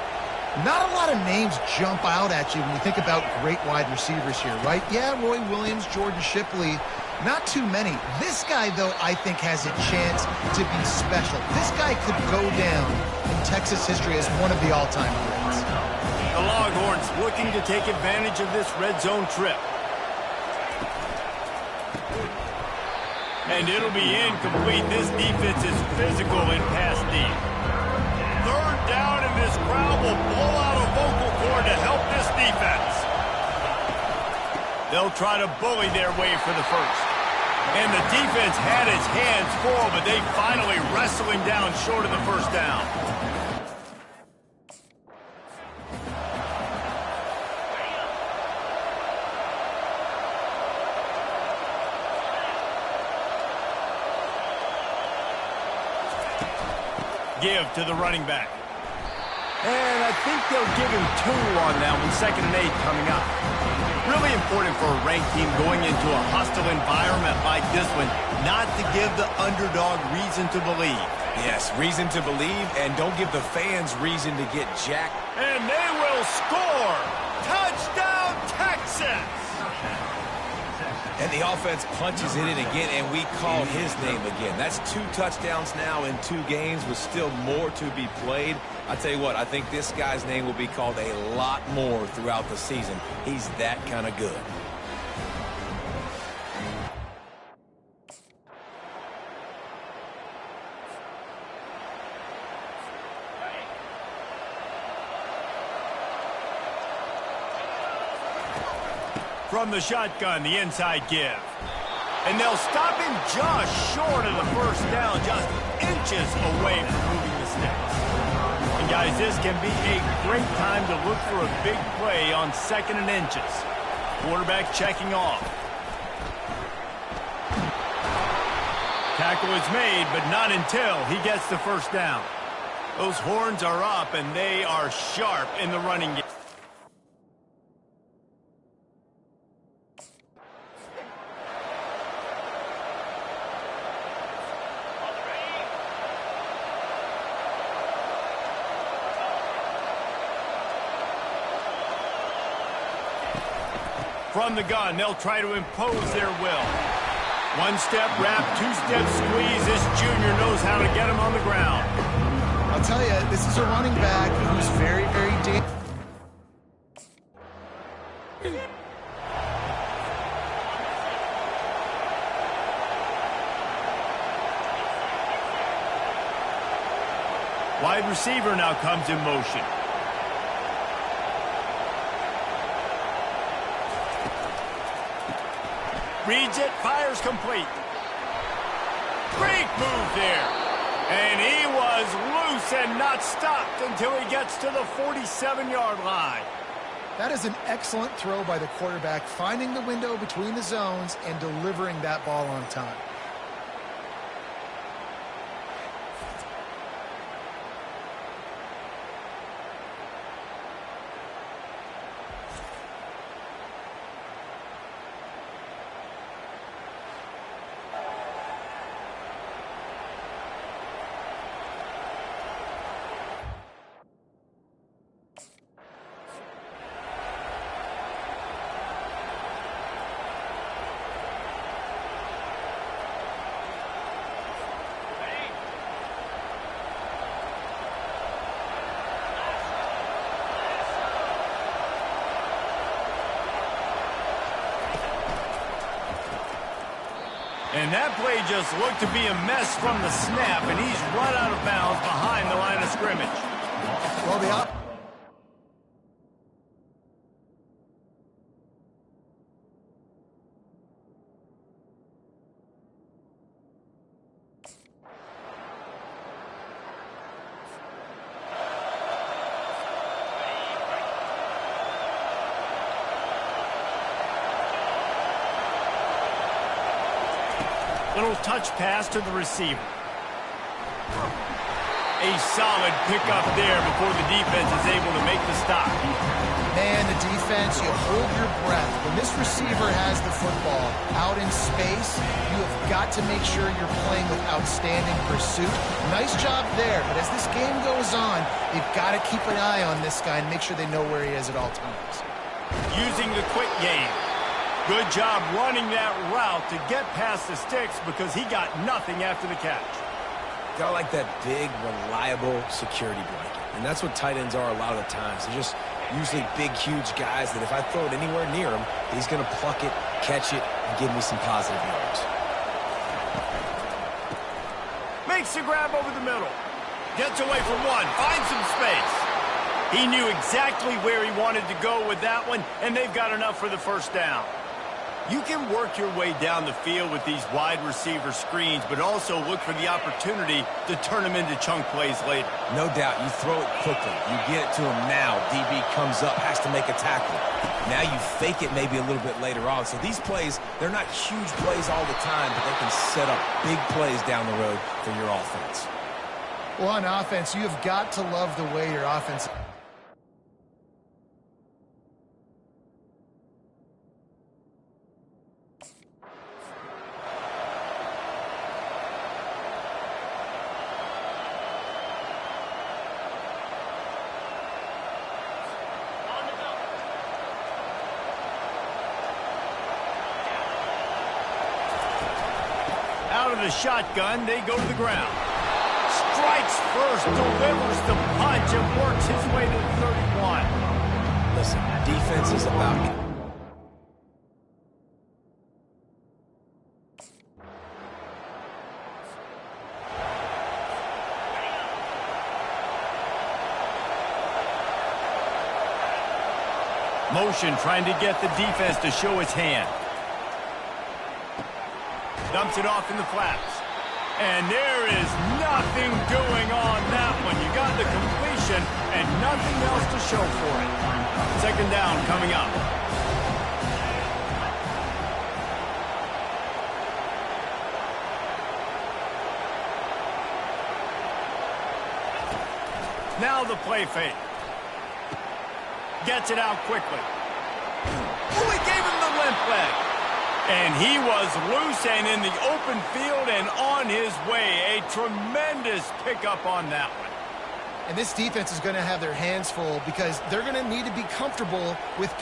Not a lot of names jump out at you when you think about great wide receivers here, right? Yeah, Roy Williams, Jordan Shipley, not too many. This guy, though, I think has a chance to be special. This guy could go down in Texas history as one of the all-time greats. The Longhorns looking to take advantage of this red zone trip. And it'll be incomplete. This defense is physical in pass deep. 3rd down, and this crowd will blow out a vocal cord to help this defense. They'll try to bully their way for the first. And the defense had its hands full, but they finally wrestle him down short of the first down. Give to the running back. And I think they'll give him 2 on that one. 2nd and 8 coming up. Really important for a ranked team going into a hostile environment like this one, not to give the underdog reason to believe. Yes, reason to believe, and don't give the fans reason to get jacked. And they will score! Touchdown, Texas! And the offense punches it in again, and we call his name again. That's 2 touchdowns now in 2 games with still more to be played. I tell you what, I think this guy's name will be called a lot more throughout the season. He's that kind of good. From the shotgun, the inside give. And they'll stop him just short of the first down, just inches away from moving the sticks. And guys, this can be a great time to look for a big play on 2nd and inches. Quarterback checking off. Tackle is made, but not until he gets the first down. Those horns are up, and they are sharp in the running game. From the gun, they'll try to impose their will. One-step wrap, two-step squeeze. This junior knows how to get him on the ground. I'll tell you, this is a running back who's very, very dangerous. Wide receiver now comes in motion. Reads it, fires complete. Great move there. And he was loose and not stopped until he gets to the 47-yard line. That is an excellent throw by the quarterback, finding the window between the zones and delivering that ball on time. And that play just looked to be a mess from the snap, and he's run out of bounds behind the line of scrimmage. Well, Little touch pass to the receiver. A solid pickup there before the defense is able to make the stop. Man, the defense, you hold your breath. When this receiver has the football out in space, you have got to make sure you're playing with outstanding pursuit. Nice job there, but as this game goes on, you've got to keep an eye on this guy and make sure they know where he is at all times. Using the quick game. Good job running that route to get past the sticks because he got nothing after the catch. Got like that big, reliable security blanket. And that's what tight ends are a lot of the times. They're just usually big, huge guys that if I throw it anywhere near him, he's going to pluck it, catch it, and give me some positive yards. Makes the grab over the middle. Gets away from one, finds some space. He knew exactly where he wanted to go with that one, and they've got enough for the first down. You can work your way down the field with these wide receiver screens, but also look for the opportunity to turn them into chunk plays later. No doubt, you throw it quickly. You get it to him now. DB comes up, has to make a tackle. Now you fake it maybe a little bit later on. So these plays, they're not huge plays all the time, but they can set up big plays down the road for your offense. Well, on offense, you have got to love the way your offense... Out of the shotgun, they go to the ground. Strikes first, delivers the punch, and works his way to the 31. Listen, defense is about... Motion trying to get the defense to show its hand. Dumps it off in the flats. And there is nothing doing on that one. You got the completion and nothing else to show for it. Second down coming up. Now the play fake. Gets it out quickly. Oh, he gave him the limp leg. And he was loose and in the open field and on his way. A tremendous pickup on that one. And this defense is going to have their hands full because they're going to need to be comfortable with...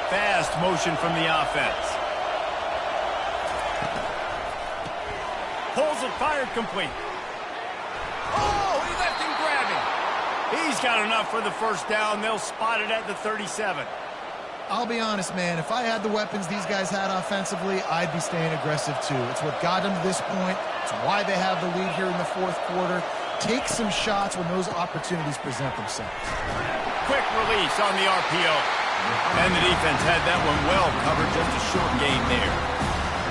Fast motion from the offense. Pulls it, fired complete. Oh, he left him grabbing. He's got enough for the first down. They'll spot it at the 37. I'll be honest, man. If I had the weapons these guys had offensively, I'd be staying aggressive too. It's what got them to this point. It's why they have the lead here in the fourth quarter. Take some shots when those opportunities present themselves. Quick release on the RPO. And the defense had that one well covered, just a short gain there.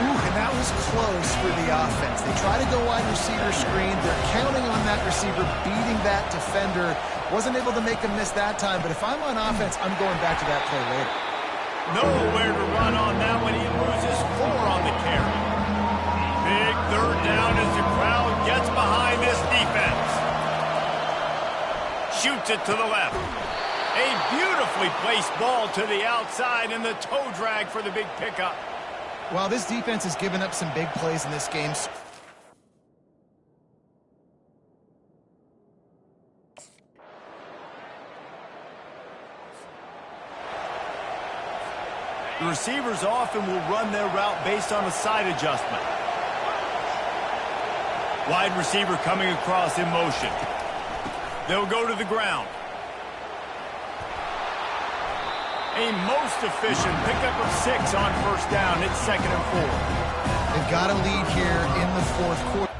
Ooh, and that was close for the offense. They try to go wide receiver screen. They're counting on that receiver beating that defender. Wasn't able to make him miss that time, but if I'm on offense, I'm going back to that play later. Nowhere to run on that one. He loses 4 on the carry. Big third down as the crowd gets behind this defense. Shoots it to the left. A beautifully placed ball to the outside and the toe drag for the big pickup. Well, this defense has given up some big plays in this game. The receivers often will run their route based on a side adjustment. Wide receiver coming across in motion. They'll go to the ground. A most efficient pickup of 6 on first down. It's 2nd and 4. They've got a lead here in the fourth quarter.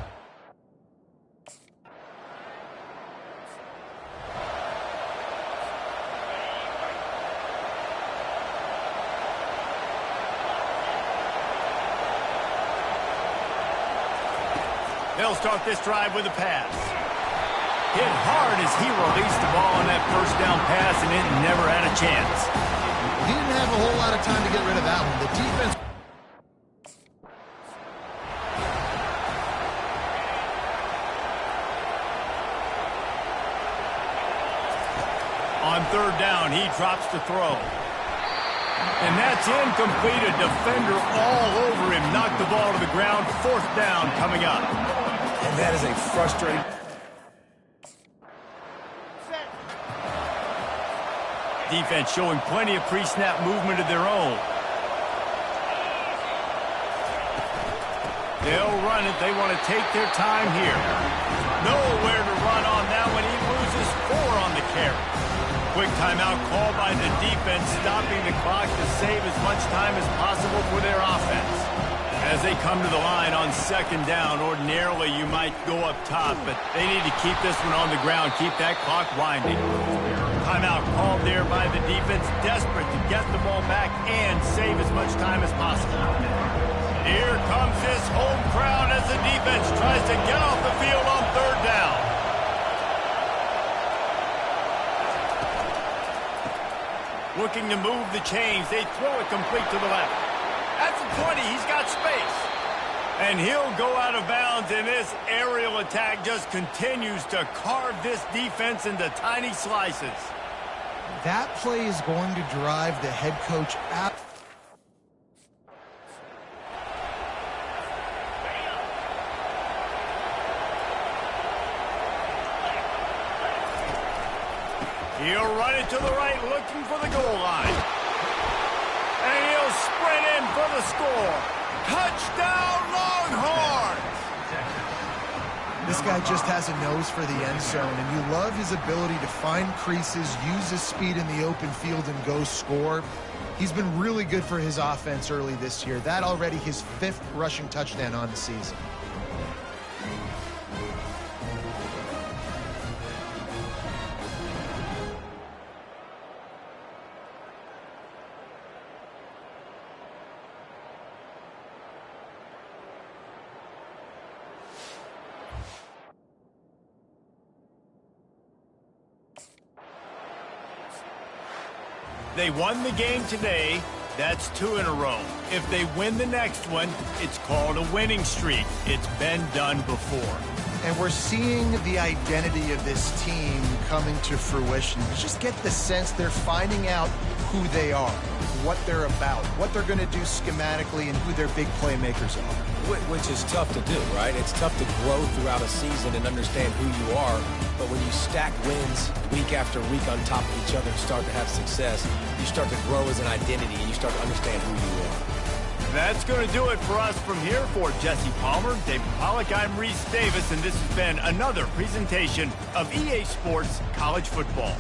They'll start this drive with a pass. Hit hard as he released the ball on that first down pass, and it never had a chance. He didn't have a whole lot of time to get rid of that one. The defense... On third down, he drops to throw. And that's incomplete. A defender all over him. Knocked the ball to the ground. Fourth down coming up. And that is a frustrating... Defense showing plenty of pre-snap movement of their own. They'll run it. They want to take their time here. Nowhere to run on that one. He loses 4 on the carry. Quick timeout called by the defense, stopping the clock to save as much time as possible for their offense. As they come to the line on second down, ordinarily you might go up top, but they need to keep this one on the ground, keep that clock winding. Timeout called there by the defense, desperate to get the ball back and save as much time as possible. Here comes this home crowd as the defense tries to get off the field on third down. Looking to move the chains. They throw it complete to the left. At the 20, he's got space. And he'll go out of bounds, and this aerial attack just continues to carve this defense into tiny slices. That play is going to drive the head coach out. He'll run it to the right, looking for the goal line. And he'll sprint in for the score. Touchdown, Longhorns! This guy just has a nose for the end zone, and you love his ability to find creases, use his speed in the open field, and go score. He's been really good for his offense early this year. That already his 5th rushing touchdown on the season. They won the game today. That's 2 in a row. If they win the next one, it's called a winning streak. It's been done before. And we're seeing the identity of this team coming to fruition. You just get the sense they're finding out who they are, what they're about, what they're going to do schematically, and who their big playmakers are. Which is tough to do, right? It's tough to grow throughout a season and understand who you are. But when you stack wins week after week on top of each other and start to have success, you start to grow as an identity and you start to understand who you are. That's going to do it for us from here. For Jesse Palmer, David Pollack, I'm Reese Davis, and this has been another presentation of EA Sports College Football.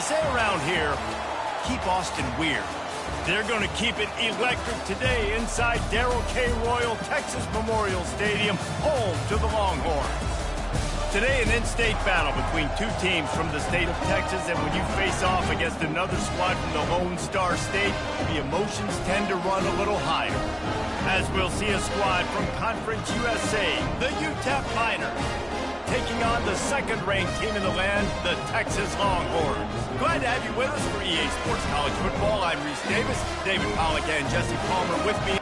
they say around here, keep Austin weird. They're going to keep it electric today inside Darrell K. Royal Texas Memorial Stadium, home to the Longhorns. Today, an in-state battle between two teams from the state of Texas, and when you face off against another squad from the Lone Star State, the emotions tend to run a little higher. As we'll see a squad from Conference USA, the UTEP Miners, taking on the second-ranked team in the land, the Texas Longhorns. Glad to have you with us for EA Sports College Football. I'm Reese Davis, David Pollack and Jesse Palmer with me.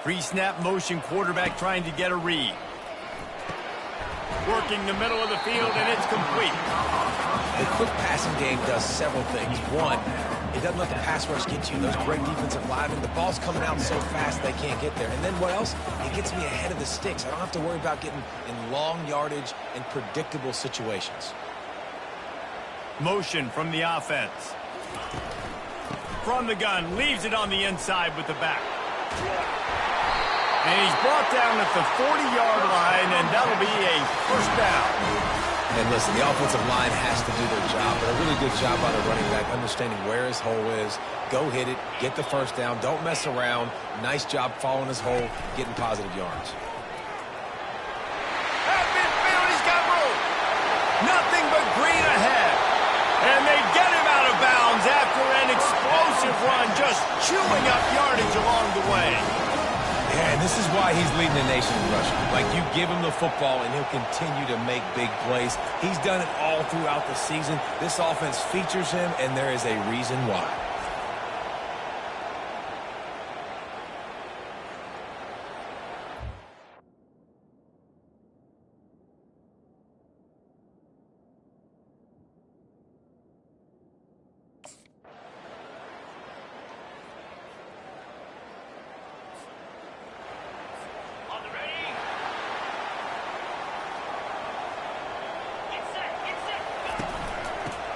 Pre-snap motion quarterback trying to get a read. Working the middle of the field, and it's complete. The quick passing game does several things. One, it doesn't let the pass rush get you. Those great defensive linemen, the ball's coming out so fast they can't get there. And then what else? It gets me ahead of the sticks. I don't have to worry about getting in long yardage and predictable situations. Motion from the offense. From the gun, leaves it on the inside with the back. And he's brought down at the 40-yard line, and that'll be a first down. And listen, the offensive line has to do their job, but a really good job by the running back, understanding where his hole is. Go hit it, get the first down, don't mess around. Nice job following his hole, getting positive yards. At midfield, he's got room. Nothing but green ahead. And they get him out of bounds after an explosive run, just chewing up yardage along the way. Yeah, and this is why he's leading the nation in rushing. Like, you give him the football, and he'll continue to make big plays. He's done it all throughout the season. This offense features him, and there is a reason why.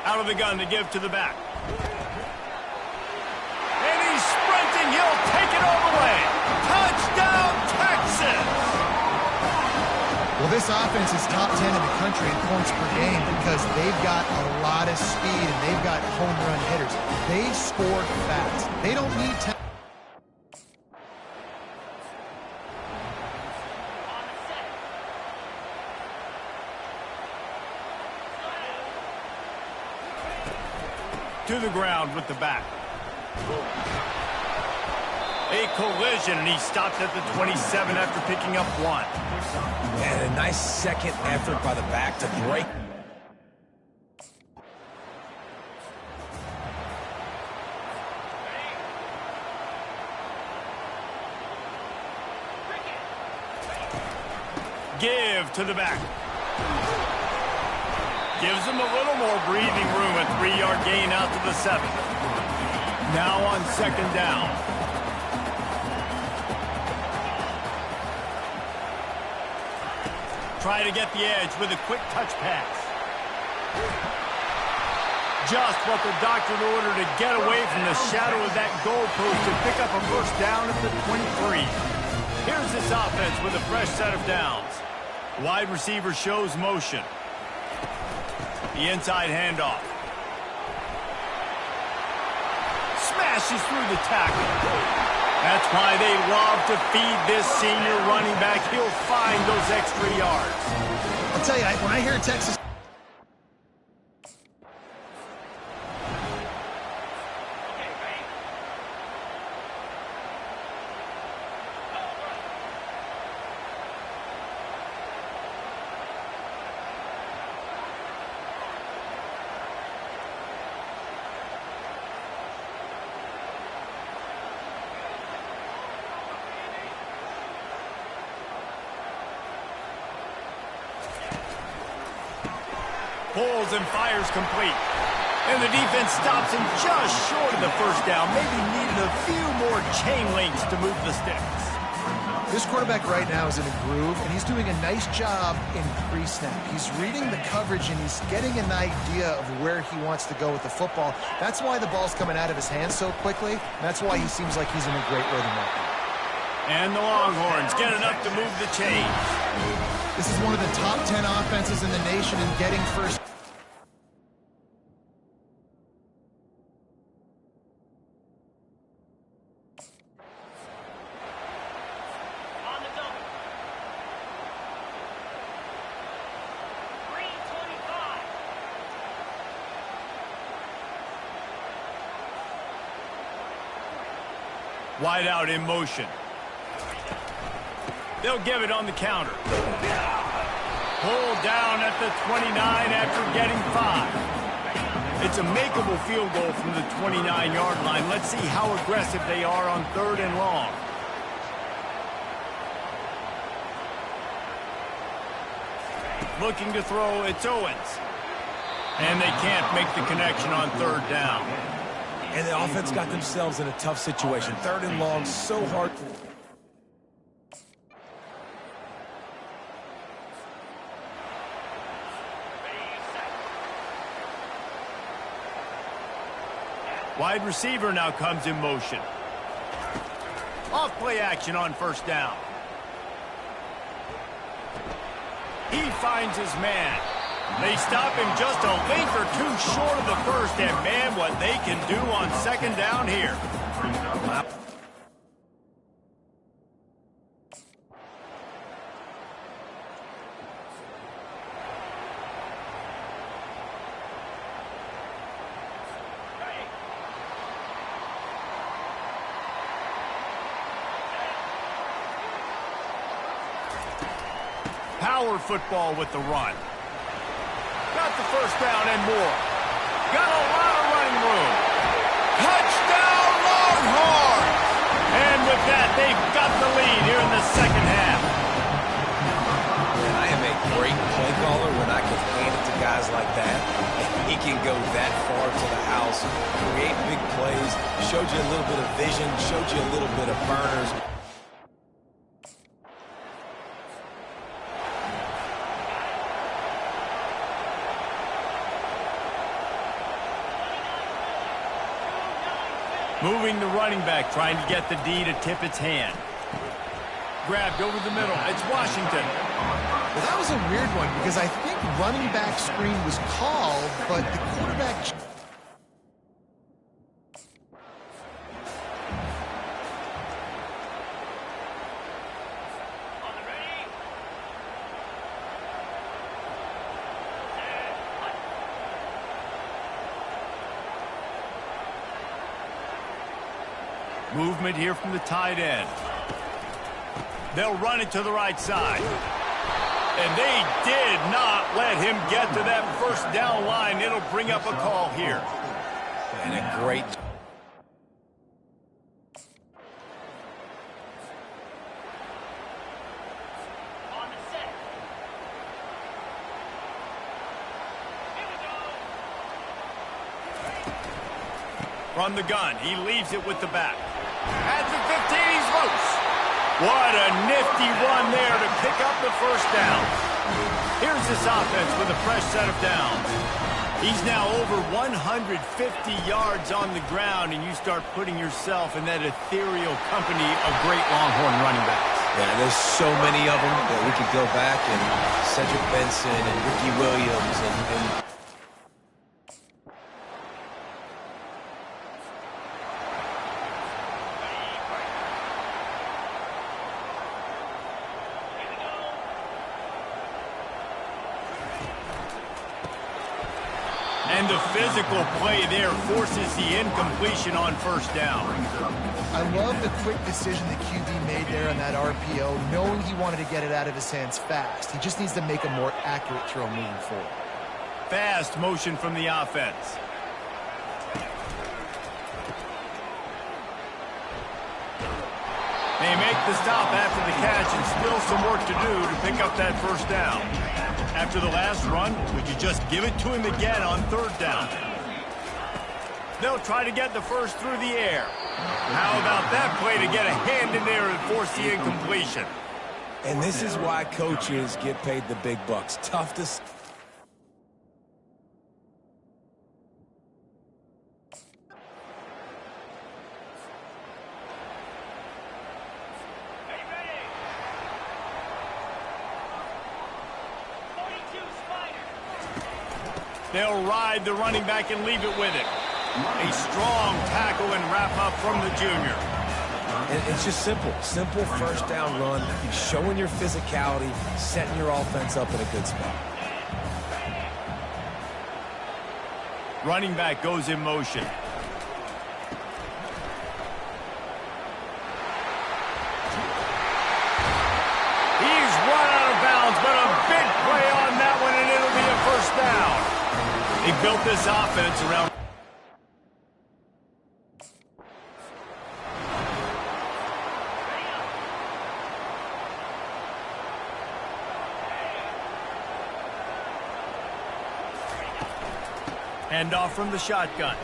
Out of the gun to give to the back. And he's sprinting. He'll take it all the way. Touchdown, Texas! Well, this offense is top 10 in the country in points per game because they've got a lot of speed and they've got home run hitters. They score fast. They don't need time. To the ground with the back. A collision, and he stopped at the 27 after picking up one. And a nice second effort by the back to break. Give to the back. Gives him a little more breathing room, a 3-yard gain out to the 7. Now on second down. Try to get the edge with a quick touch pass. Just what the doctor ordered to get away from the shadow of that goalpost and pick up a first down at the 23. Here's this offense with a fresh set of downs. Wide receiver shows motion. The inside handoff. Smashes through the tackle. That's why they love to feed this senior running back. He'll find those extra yards. I'll tell you, when I hear Texas... Pulls and fires complete. And the defense stops him just short of the first down. Maybe needed a few more chain links to move the sticks. This quarterback right now is in a groove, and he's doing a nice job in pre-snap. He's reading the coverage, and he's getting an idea of where he wants to go with the football. That's why the ball's coming out of his hands so quickly, and that's why he seems like he's in a great rhythm right now. And the Longhorns get enough to move the chains. This is one of the top 10 offenses in the nation in getting first. Wide out in motion. They'll give it on the counter. Pulled down at the 29 after getting 5. It's a makeable field goal from the 29-yard line. Let's see how aggressive they are on 3rd and long. Looking to throw, it's Owens. And they can't make the connection on 3rd down. And the offense got themselves in a tough situation. 3rd and long, so hard. Wide receiver now comes in motion. Off play action on 1st down. He finds his man. They stop him just a length or 2 short of the first, and man, what they can do on 2nd down here. Power football with the run. Got the 1st down and more. Got a lot of running room. Touchdown Longhorns! And with that, they've got the lead here in the 2nd half. Man, I am a great play caller when I can hand it to guys like that. And he can go that far to the house, create big plays, showed you a little bit of vision, showed you a little bit of burners. Moving the running back, trying to get the D to tip its hand. Grabbed over the middle. It's Washington. Well, that was a weird one because I think running back screen was called, but the quarterback... Movement here from the tight end. They'll run it to the right side. And they did not let him get to that 1st down line. It'll bring up a call here. And a great... From the gun, he leaves it with the back. At the 15, he's loose. What a nifty run there to pick up the 1st down. Here's this offense with a fresh set of downs. He's now over 150 yards on the ground, and you start putting yourself in that ethereal company of great Longhorn running backs. Yeah, there's so many of them that we could go back, and Cedric Benson and Ricky Williams and And the physical play there forces the incompletion on 1st down. I love the quick decision the QB made there on that RPO, knowing he wanted to get it out of his hands fast. He just needs to make a more accurate throw moving forward. Fast motion from the offense. They make the stop after the catch and still some work to do to pick up that 1st down. After the last run, would you just give it to him again on third down? They'll try to get the first through the air. How about that play to get a hand in there and force the incompletion? And this is why coaches get paid the big bucks. Tough to... They'll ride the running back and leave it with it. A strong tackle and wrap up from the junior. And it's just simple. Simple first down run. You're showing your physicality, setting your offense up in a good spot. Running back goes in motion. He's run out of bounds, but a big play on that one, and it'll be a first down. He built this offense around... Hand off from the shotgun.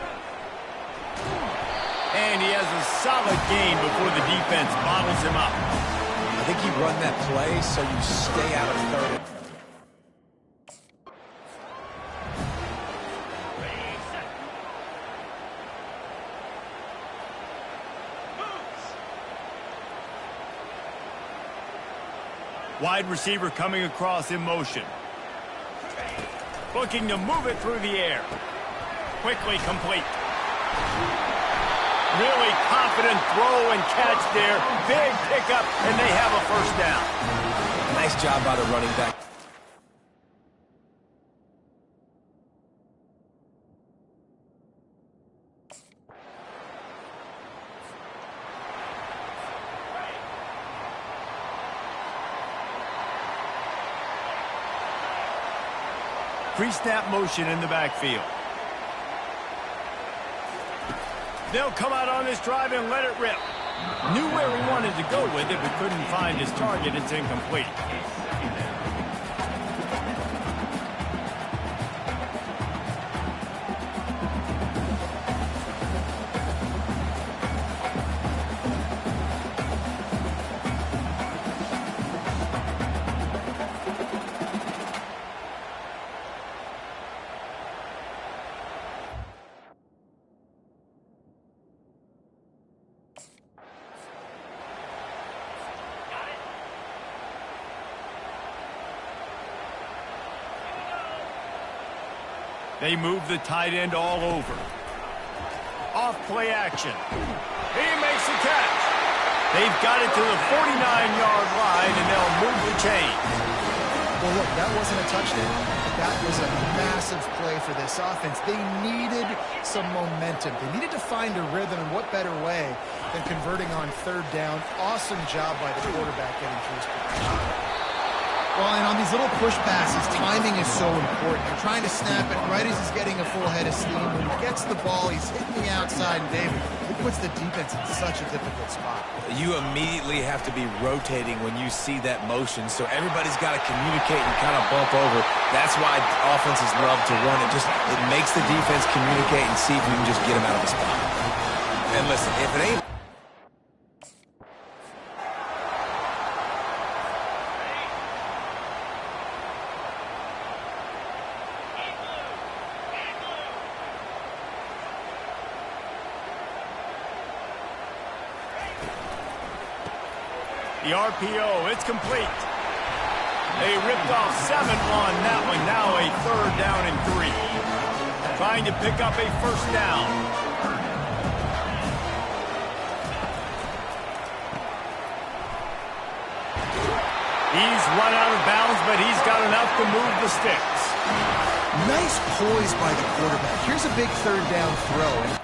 And he has a solid gain before the defense bottles him up. I think he run that play so you stay out of third. Wide receiver coming across in motion. Looking to move it through the air. Quickly complete. Really confident throw and catch there. Big pickup, and they have a first down. Nice job by the running back. Pre-snap motion in the backfield. They'll come out on this drive and let it rip. Knew where he wanted to go with it, but couldn't find his target. It's incomplete. They move the tight end all over. Off play action. He makes the catch. They've got it to the 49-yard line, and they'll move the chain. Well, look, that wasn't a touchdown. That was a massive play for this offense. They needed some momentum. They needed to find a rhythm, and what better way than converting on third down. Awesome job by the quarterback getting through his progression. Well, and on these little push passes, timing is so important. You're trying to snap it right as he's getting a full head of steam. When he gets the ball, he's hitting the outside, and David, it puts the defense in such a difficult spot. You immediately have to be rotating when you see that motion, so everybody's got to communicate and kind of bump over. That's why offenses love to run it. It makes the defense communicate and see if you can just get him out of the spot. And listen, if it ain't... The RPO, it's complete. They ripped off 7 on that one. Now a third down and 3. Trying to pick up a first down. He's run out of bounds, but he's got enough to move the sticks. Nice poise by the quarterback. Here's a big third down throw.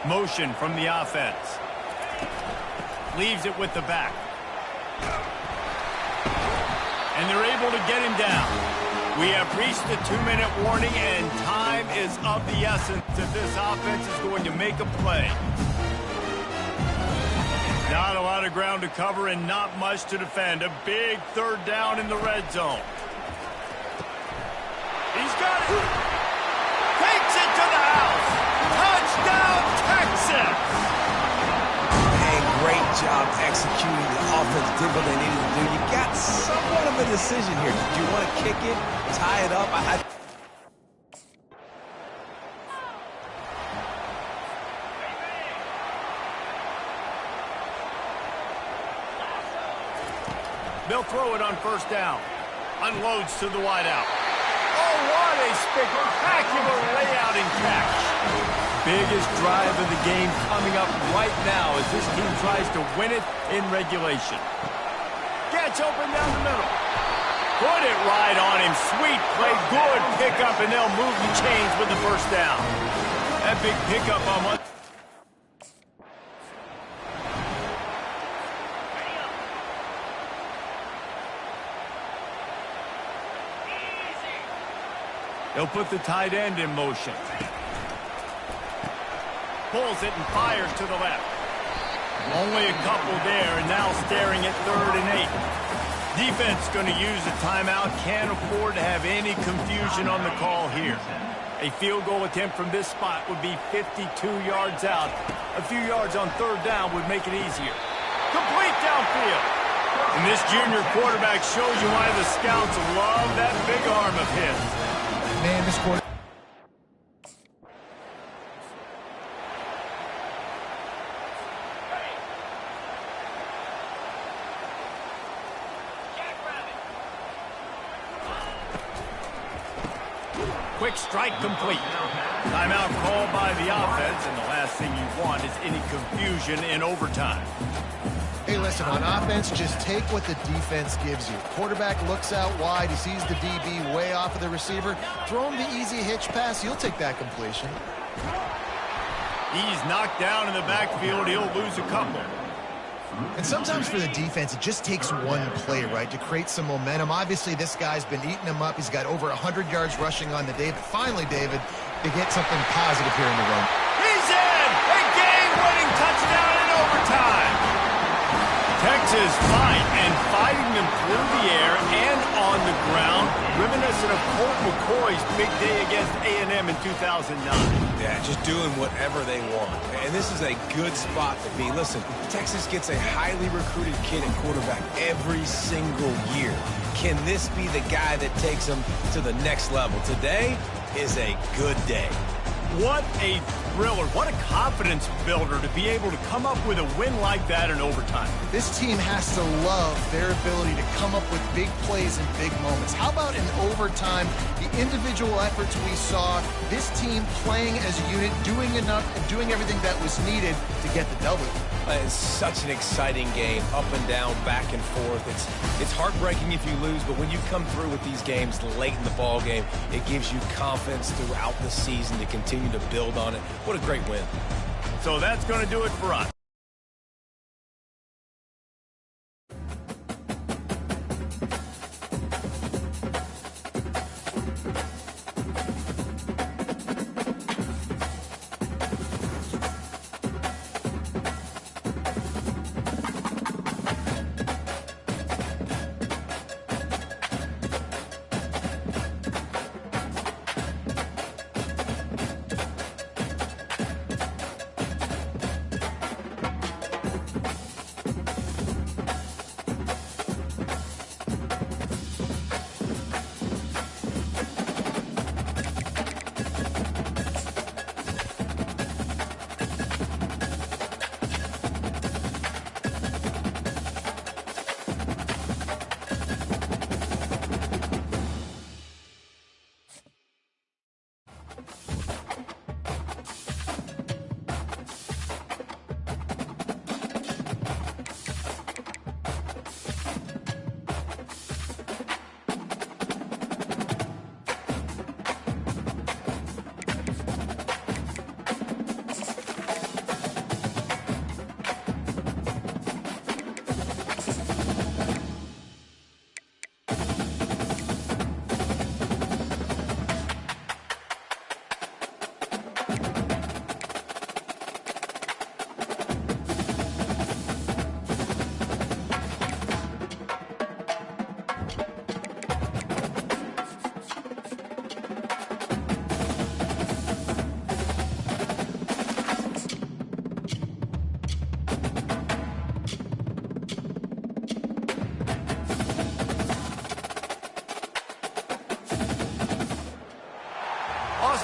Motion from the offense. Leaves it with the back. And they're able to get him down. We have reached the 2-minute warning, and time is of the essence if this offense is going to make a play. Not a lot of ground to cover and not much to defend. A big third down in the red zone. He's got it. Takes it to the house. Touchdown, Texas. Hey, great job executing. The offense did what they needed to do. You got somewhat of a decision here. Did you want to kick it, tie it up? They'll throw it on first down. Unloads to the wideout. Oh, what a spectacular layout and catch. Biggest drive of the game coming up right now as this team tries to win it in regulation. Gets open down the middle. Put it right on him. Sweet play. Good pickup, and they'll move the chains with the first down. That big pickup on what? They'll put the tight end in motion. Pulls it and fires to the left. Only a couple there, and now staring at 3rd and 8. Defense going to use a timeout. Can't afford to have any confusion on the call here. A field goal attempt from this spot would be 52 yards out. A few yards on 3rd down would make it easier. Complete downfield. And this junior quarterback shows you why the scouts love that big arm of his. Man, this quarter. Quick strike complete. Timeout called by the offense, and the last thing you want is any confusion in overtime. Hey, listen, on offense, just take what the defense gives you. Quarterback looks out wide. He sees the DB way off of the receiver. Throw him the easy hitch pass. He'll take that completion. He's knocked down in the backfield. He'll lose a couple. And sometimes for the defense, it just takes one play, right, to create some momentum. Obviously, this guy's been eating him up. He's got over 100 yards rushing on the day. But finally, David, they get something positive here in the run. He's in! A game-winning touchdown in overtime. Texas fighting them through the air and on the ground, reminiscent of Colt McCoy's big day against A&M in 2009. Yeah, just doing whatever they want. And this is a good spot to be. Listen, Texas gets a highly recruited kid at quarterback every single year. Can this be the guy that takes them to the next level? Today is a good day. What a thriller. What a confidence builder to be able to come up with a win like that in overtime. This team has to love their ability to come up with big plays and big moments. How about in overtime, the individual efforts we saw, this team playing as a unit, doing enough and doing everything that was needed to get the W. It's such an exciting game, up and down, back and forth. It's heartbreaking if you lose, but when you come through with these games late in the ball game, it gives you confidence throughout the season to continue to build on it. What a great win. So that's going to do it for us.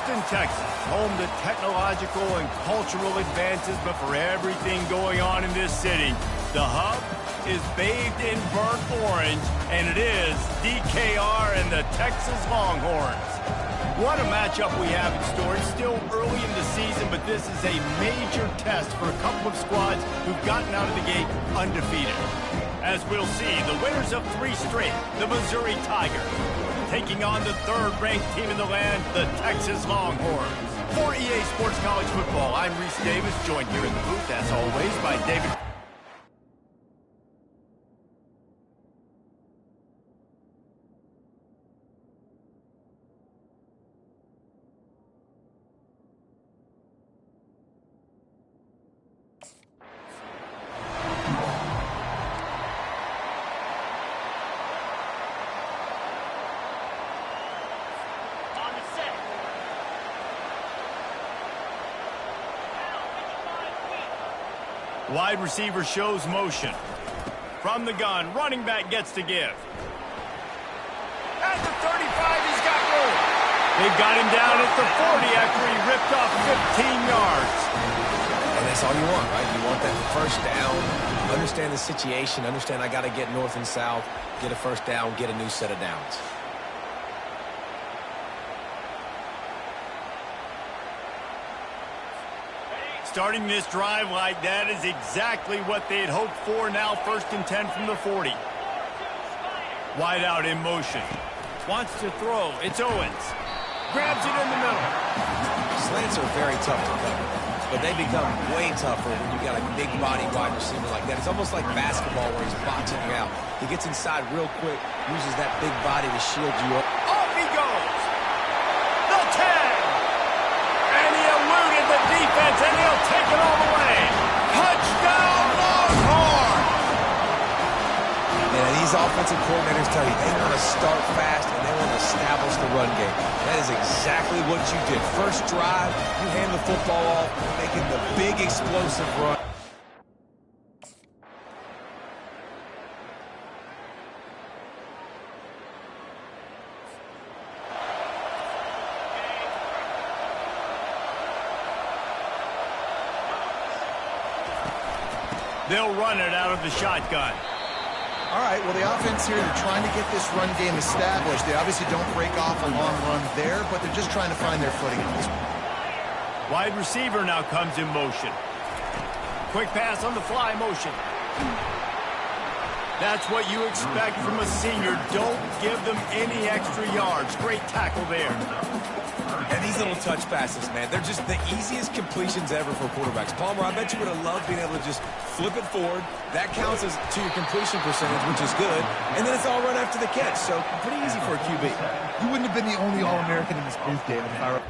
Austin, Texas, home to technological and cultural advances, but for everything going on in this city, the hub is bathed in burnt orange, and it is DKR and the Texas Longhorns. What a matchup we have in store. It's still early in the season, but this is a major test for a couple of squads who've gotten out of the gate undefeated. As we'll see, the winners of 3 straight, the Missouri Tigers, taking on the 3rd-ranked team in the land, the Texas Longhorns. For EA Sports College Football, I'm Reese Davis, joined here in the booth, as always, by David. Wide receiver shows motion. From the gun, running back gets to give. At the 35, he's got room. They've got him down at the 40 after he ripped off 15 yards. And that's all you want, right? You want that first down, understand the situation, understand I got to get north and south, get a first down, get a new set of downs. Starting this drive like that is exactly what they had hoped for. Now 1st and 10 from the 40. Wide out in motion. Wants to throw. It's Owens. Grabs it in the middle. Slants are very tough to cover, but they become way tougher when you got a big body wide receiver like that. It's almost like basketball where he's boxing you out. He gets inside real quick, uses that big body to shield you up. Off he goes. The 10. And he eluded the defense, and he'll take it all the way. Touchdown, Longhorn! Yeah, these offensive coordinators tell you they want to start fast and they want to establish the run game. That is exactly what you did. First drive, you hand the football off, making the big explosive run. They'll run it out of the shotgun. All right, well, the offense here, they're trying to get this run game established. They obviously don't break off a long run there, but they're just trying to find their footing at this point. Wide receiver now comes in motion. Quick pass on the fly motion. That's what you expect from a senior. Don't give them any extra yards. Great tackle there. And these little touch passes, man, they're just the easiest completions ever for quarterbacks. Palmer, I bet you would have loved being able to just flip it forward. That counts as to your completion percentage, which is good. And then it's all run after the catch, so pretty easy for a QB. You wouldn't have been the only All-American in this booth, David, if I were...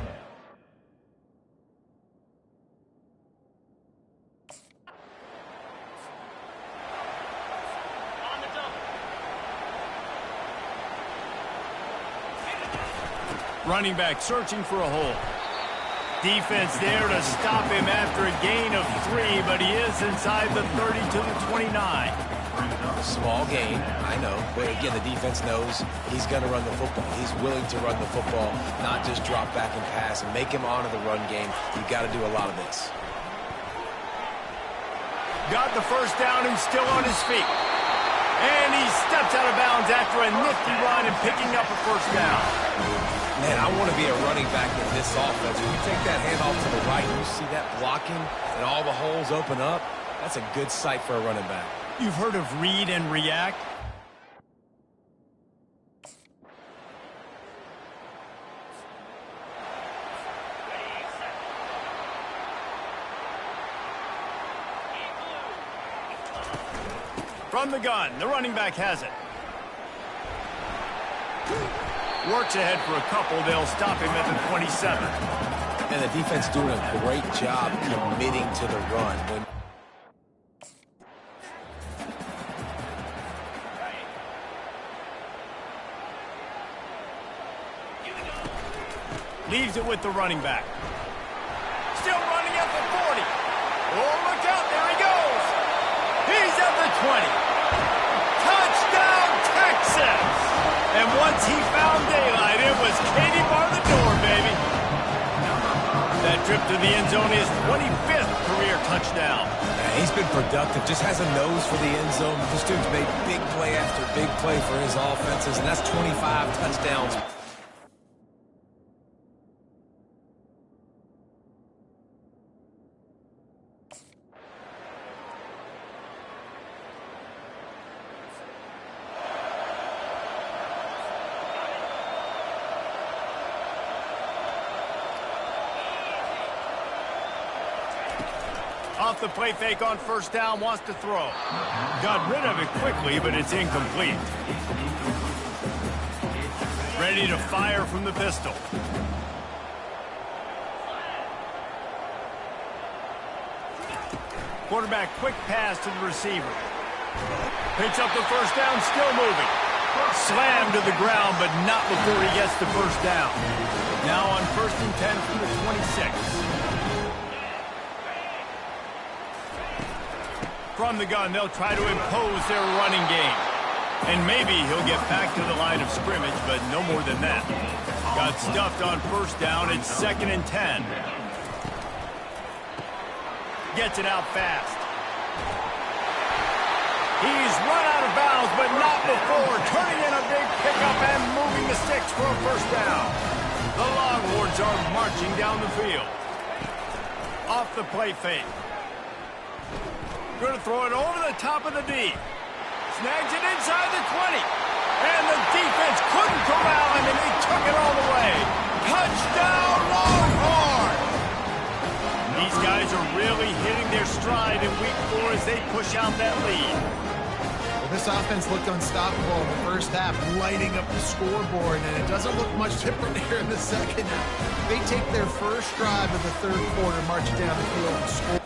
Running back searching for a hole. Defense there to stop him after a gain of 3, but he is inside the 30 to the 29. Small gain, I know, but again, the defense knows he's going to run the football. He's willing to run the football, not just drop back and pass and make him honor the run game. You've got to do a lot of this. Got the first down and still on his feet. And he steps out of bounds after a nifty run and picking up a first down. Man, I want to be a running back in this offense. When you take that handoff to the right and you see that blocking and all the holes open up, that's a good sight for a running back. You've heard of read and react? From the gun, the running back has it. Works ahead for a couple. They'll stop him at the 27. And the defense doing a great job committing to the run. Leaves it with the running back. Still running at the 40. Oh, look out. There he goes. He's at the 20. Touchdown, Texas. And once he found daylight, it was Katie bar the door, baby. trip to the end zone, his 25th career touchdown. Yeah, he's been productive, just has a nose for the end zone. This dude's made big play after big play for his offenses, and that's 25 touchdowns. Off the play fake on first down, wants to throw. Got rid of it quickly, but it's incomplete. Ready to fire from the pistol. Quarterback quick pass to the receiver. Picks up the first down, still moving. Slammed to the ground, but not before he gets the first down. Now on 1st and 10 from the 26. From the gun, they'll try to impose their running game. And maybe he'll get back to the line of scrimmage, but no more than that. Got stuffed on first down. It's 2nd and 10. Gets it out fast. He's run out of bounds, but not before. Turning in a big pickup and moving the sticks for a first down. The Longhorns are marching down the field. Off the play fake. Going to throw it over the top of the D. Snags it inside the 20. And the defense couldn't corral him, and they took it all the way. Touchdown, Longhorn! These guys are really hitting their stride in week 4 as they push out that lead. Well, this offense looked unstoppable in the first half, lighting up the scoreboard, and it doesn't look much different here in the second half. They take their first drive of the third quarter, march down the field, and score.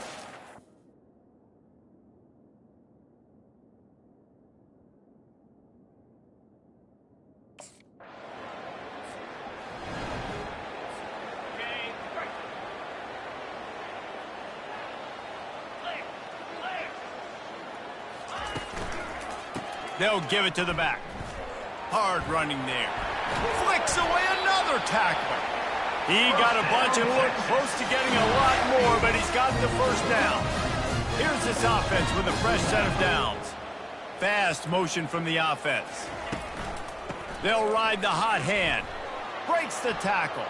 They'll give it to the back. Hard running there. Flicks away another tackler. He got a bunch and looked close to getting a lot more, but he's got the first down. Here's this offense with a fresh set of downs. Fast motion from the offense. They'll ride the hot hand. Breaks the tackle.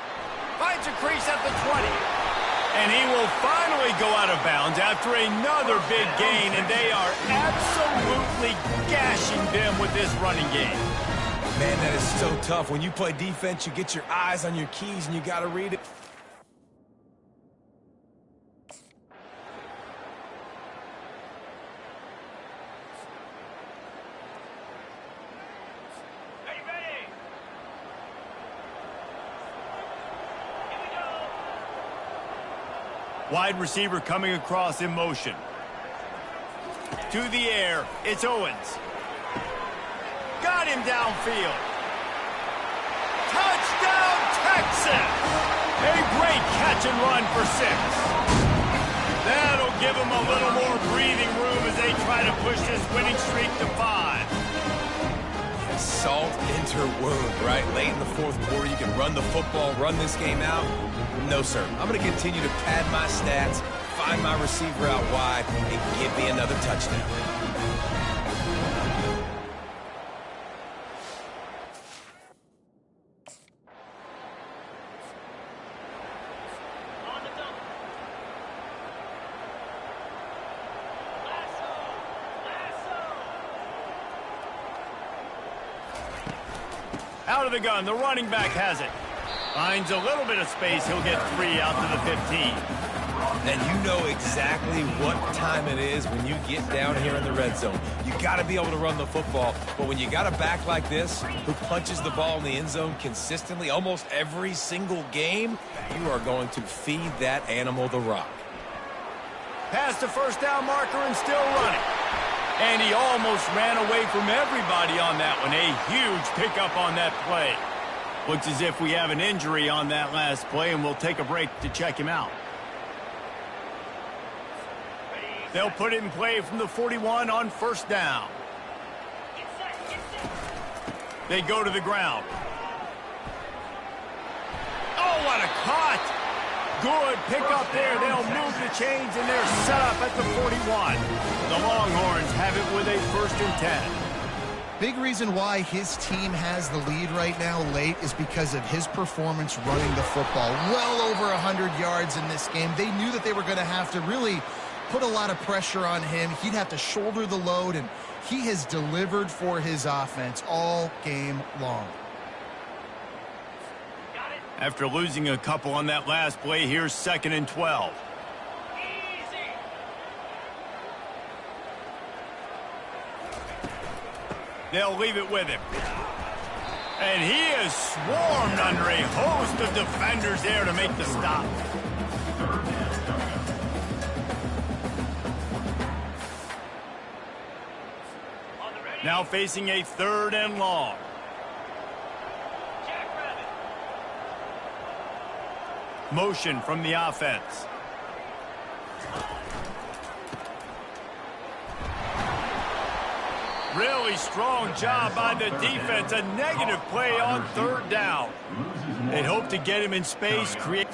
Finds a crease at the 20. And he will finally go out of bounds after another big gain, and they are absolutely gashing them with this running game. Man, that is so tough. When you play defense, you get your eyes on your keys, and you got to read it. Wide receiver coming across in motion. To the air, it's Owens. Got him downfield. Touchdown, Texas! A great catch and run for 6. That'll give them a little more breathing room as they try to push this winning streak to 5. Salt into wound, right? Late in the fourth quarter, you can run the football, run this game out. No, sir. I'm going to continue to pad my stats, find my receiver out wide, and give me another touchdown. Out of the gun, the running back has it. Finds a little bit of space, he'll get 3 out to the 15. And you know exactly what time it is when you get down here in the red zone. You got to be able to run the football, but when you got a back like this who punches the ball in the end zone consistently almost every single game, you are going to feed that animal the rock. Past the first down marker and still running. And he almost ran away from everybody on that one. A huge pickup on that play. Looks as if we have an injury on that last play, and we'll take a break to check him out. They'll put it in play from the 41 on first down. They go to the ground. Oh, what a cut! Good pickup there. They'll move the chains, and they're set up at the 41. The Longhorns have it with a 1st and 10. Big reason why his team has the lead right now late is because of his performance running the football. Well over 100 yards in this game. They knew that they were going to have to really put a lot of pressure on him. He'd have to shoulder the load, and he has delivered for his offense all game long. After losing a couple on that last play, here's 2nd and 12. They'll leave it with him. And he is swarmed under a host of defenders there to make the stop. Now facing a 3rd and long. Motion from the offense. Really strong job by the defense. A negative play on 3rd down. They hope to get him in space, create...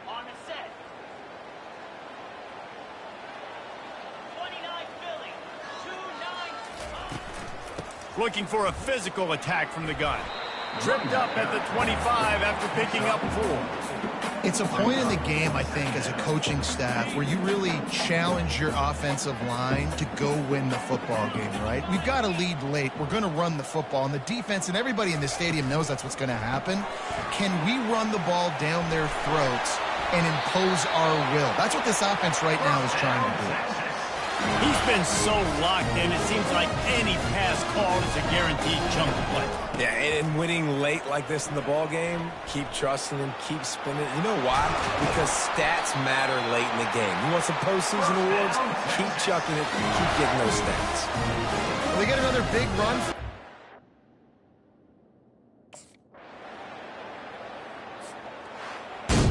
On the set. 29 Philly. 2-9. Looking for a physical attack from the gun. Tripped up at the 25 after picking up 4. It's a point in the game, I think, as a coaching staff where you really challenge your offensive line to go win the football game, right? We've got to lead late. We're going to run the football, and the defense and everybody in the stadium knows that's what's going to happen. Can we run the ball down their throats and impose our will? That's what this offense right now is trying to do. He's been so locked in, it seems like any pass call is a guaranteed chunk of play. Yeah, and winning late like this in the ball game, keep trusting him, keep spinning. You know why? Because stats matter late in the game. You want some postseason awards? Keep chucking it, keep getting those stats. Well, they get another big run.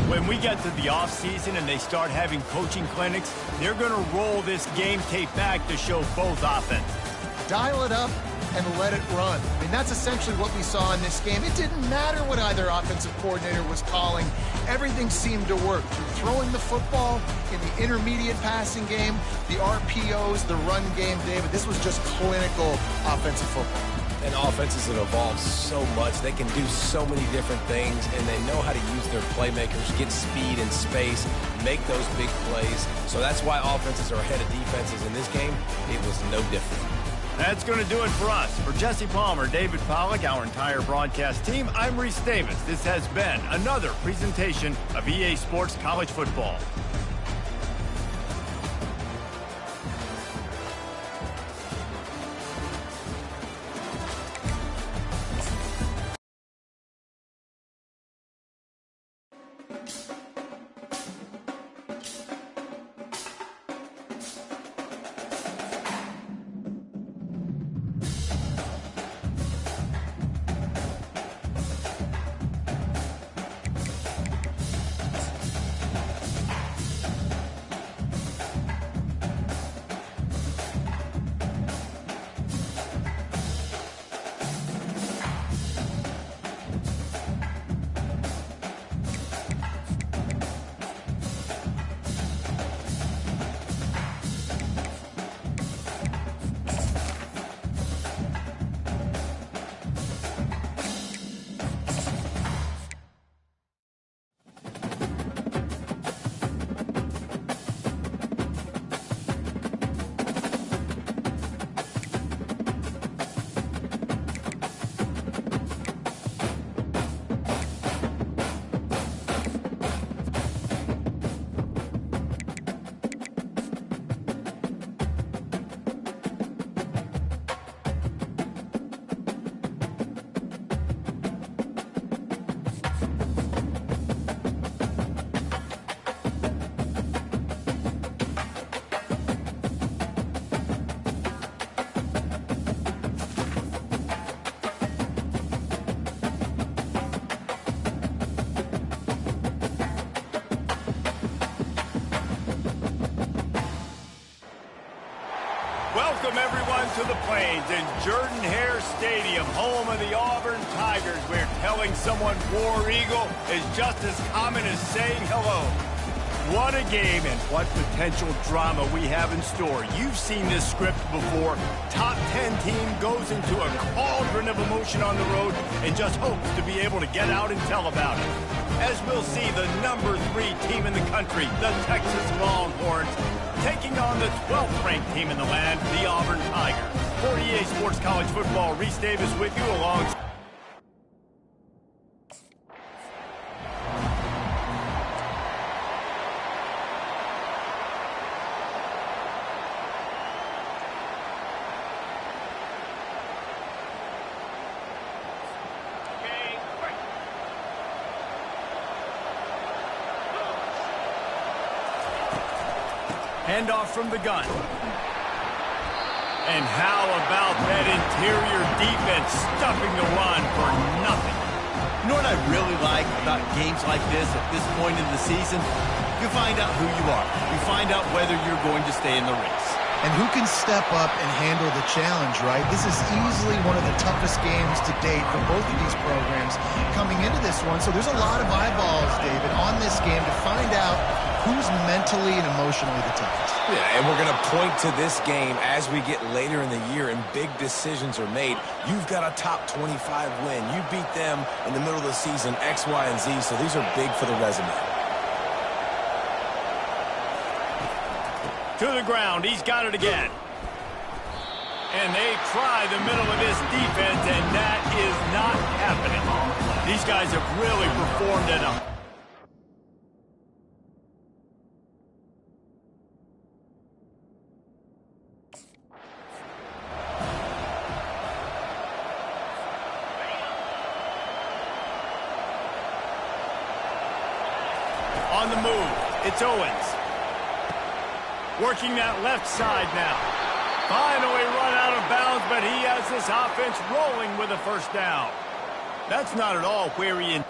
When we get to the offseason and they start having coaching clinics, they're going to roll this game tape back to show both offenses. Dial it up and let it run. I mean, that's essentially what we saw in this game. It didn't matter what either offensive coordinator was calling. Everything seemed to work. Throwing the football in the intermediate passing game, the RPOs, the run game, David, this was just clinical offensive football. And offenses have evolved so much. They can do so many different things, and they know how to use their playmakers, get speed and space, make those big plays. So that's why offenses are ahead of defenses in this game. It was no different. That's going to do it for us. For Jesse Palmer, David Pollack, our entire broadcast team, I'm Reese Davis. This has been another presentation of EA Sports College Football. Welcome, everyone, to the Plains and Jordan-Hare Stadium, home of the Auburn Tigers, where telling someone War Eagle is just as common as saying hello. What a game and what potential drama we have in store. You've seen this script before. Top 10 team goes into a cauldron of emotion on the road and just hopes to be able to get out and tell about it. As we'll see, the number 3 team in the country, the Texas Longhorns, taking on the 12th ranked team in the land, the Auburn Tigers. For EA Sports College Football, Reese Davis with you along. Handoff from the gun. And how about that interior defense stuffing the run for nothing? You know what I really like about games like this at this point in the season? You find out who you are. You find out whether you're going to stay in the race. And who can step up and handle the challenge, right? This is easily one of the toughest games to date for both of these programs coming into this one. So there's a lot of eyeballs, David, on this game to find out who's mentally and emotionally the toughest. Yeah, and we're going to point to this game as we get later in the year and big decisions are made. You've got a top 25 win. You beat them in the middle of the season, X, Y, and Z, so these are big for the resume. To the ground, he's got it again. And they try the middle of this defense, and that is not happening. These guys have really performed at a... On the move, it's Owens. Working that left side now. Finally run out of bounds, but he has this offense rolling with a first down. That's not at all where he...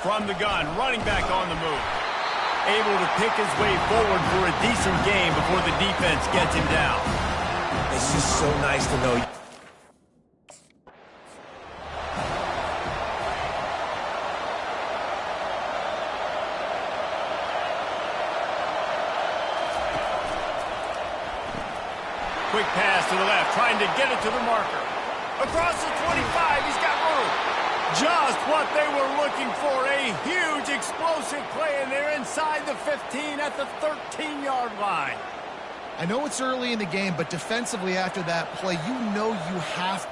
From the gun, running back on the move. Able to pick his way forward for a decent game before the defense gets him down. It's just so nice to know. Quick pass to the left, trying to get it to the marker. Across the 25, he's got room. Just what they were looking for, a huge explosive play, and they're inside the 15 at the 13-yard line. I know it's early in the game, but defensively after that play, you know you have...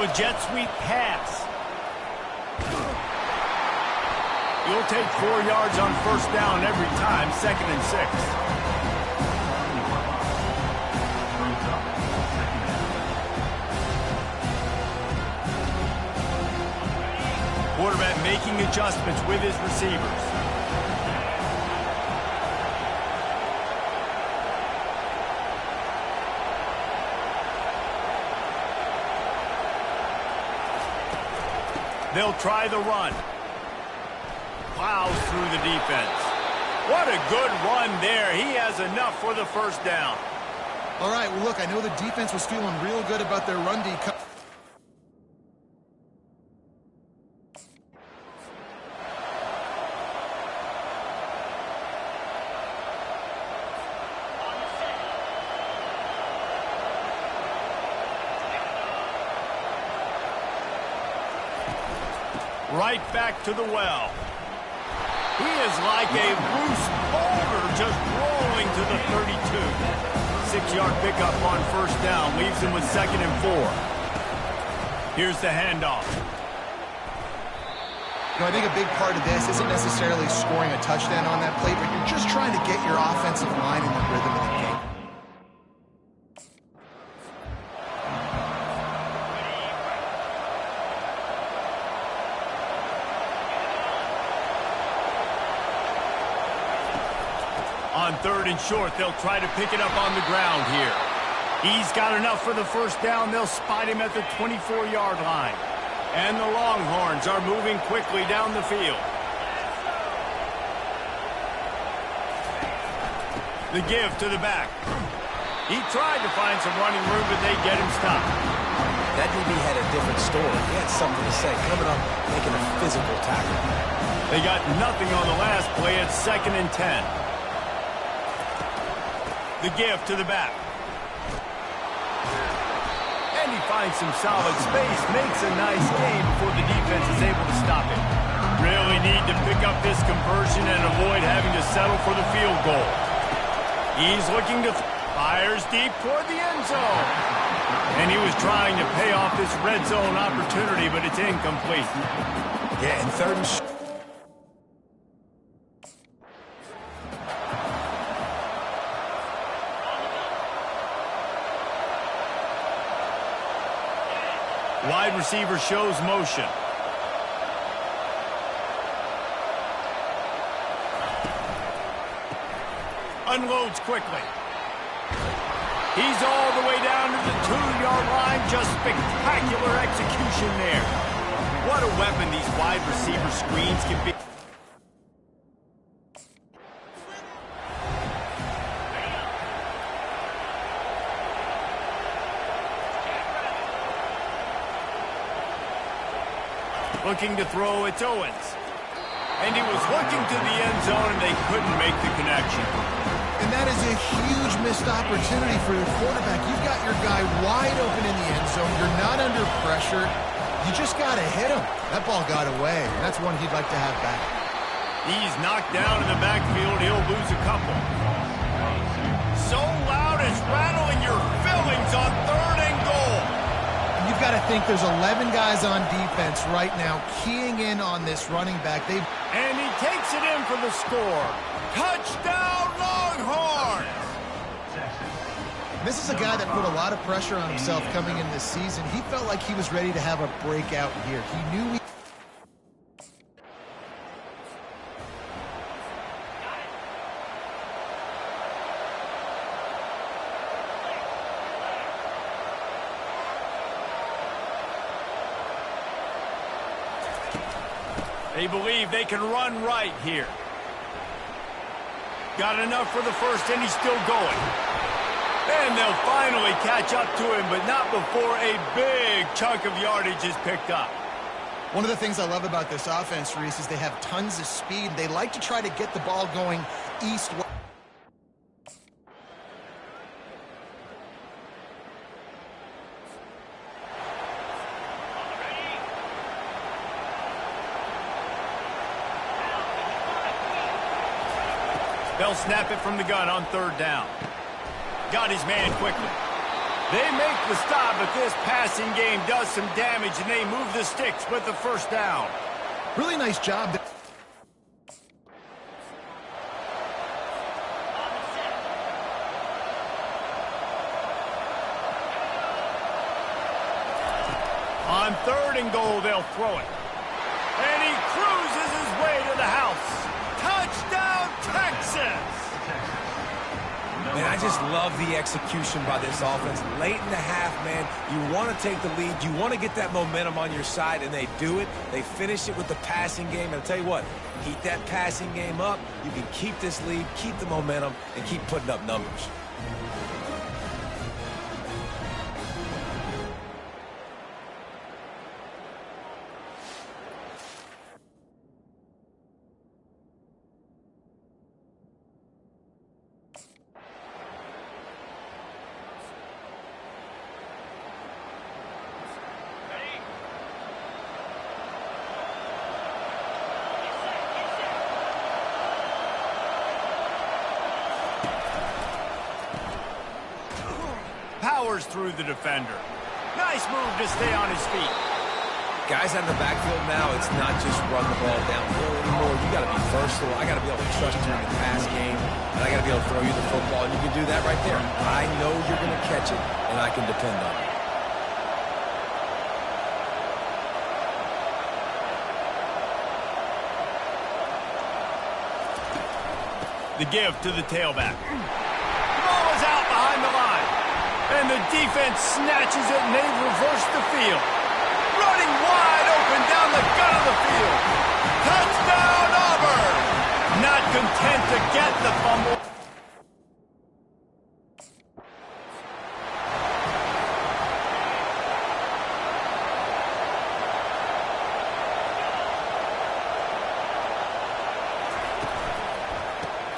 With jet sweep pass. You'll take 4 yards on first down every time, 2nd and 6. Quarterback making adjustments with his receivers. They'll try the run. Plows through the defense. What a good run there. He has enough for the first down. All right, well, look, I know the defense was feeling real good about their run D. Right back to the well. He is like a loose boulder just rolling to the 32. 6-yard pickup on first down. Leaves him with 2nd and 4. Here's the handoff. You know, I think a big part of this isn't necessarily scoring a touchdown on that play, but you're just trying to get your offensive line in the rhythm of the game. On 3rd and short, they'll try to pick it up on the ground here. He's got enough for the first down. They'll spot him at the 24-yard line. And the Longhorns are moving quickly down the field. The give to the back. He tried to find some running room, but they get him stopped. That DB had a different story. He had something to say, coming up, making a physical tackle. They got nothing on the last play at 2nd and 10. The give to the back. And he finds some solid space, makes a nice gain before the defense is able to stop it. Really need to pick up this conversion and avoid having to settle for the field goal. He's looking to fires deep toward the end zone. And he was trying to pay off this red zone opportunity, but it's incomplete. Yeah, and 3rd and short. Wide receiver shows motion. Unloads quickly. He's all the way down to the 2-yard line. Just spectacular execution there. What a weapon these wide receiver screens can be. Looking to throw, it's Owens. And he was looking to the end zone, and they couldn't make the connection. And that is a huge missed opportunity for your quarterback. You've got your guy wide open in the end zone. You're not under pressure. You just got to hit him. That ball got away, and that's one he'd like to have back. He's knocked down in the backfield. He'll lose a couple. So loud it's rattling your fillings on 3rd and goal. You've got to think there's 11 guys on defense right now keying in on this running back. And he takes it in for the score. Touchdown, Longhorns! This is a guy that put a lot of pressure on himself coming in this season. He felt like he was ready to have a breakout year. He knew he... They believe they can run right here. Got enough for the first, and he's still going. And they'll finally catch up to him, but not before a big chunk of yardage is picked up. One of the things I love about this offense, Reese, is they have tons of speed. They like to try to get the ball going east-west. They'll snap it from the gun on 3rd down. Got his man quickly. They make the stop, but this passing game does some damage, and they move the sticks with the first down. Really nice job. On 3rd and goal, they'll throw it. And he cruises his way to the house. Touchdown, Texas! Man, I just love the execution by this offense. Late in the half, man, you want to take the lead. You want to get that momentum on your side, and they do it. They finish it with the passing game. And I'll tell you what, keep that passing game up. You can keep this lead, keep the momentum, and keep putting up numbers. Powers through the defender. Nice move to stay on his feet. Guys out in the backfield now, it's not just run the ball downhill anymore. You got to be versatile. I got to be able to trust you in the pass game, and I got to be able to throw you the football, and you can do that right there. I know you're going to catch it, and I can depend on it. The give to the tailback. Ball is out behind the line. And the defense snatches it, and they reverse the field. Running wide open down the gut of the field. Touchdown, Auburn! Not content to get the fumble.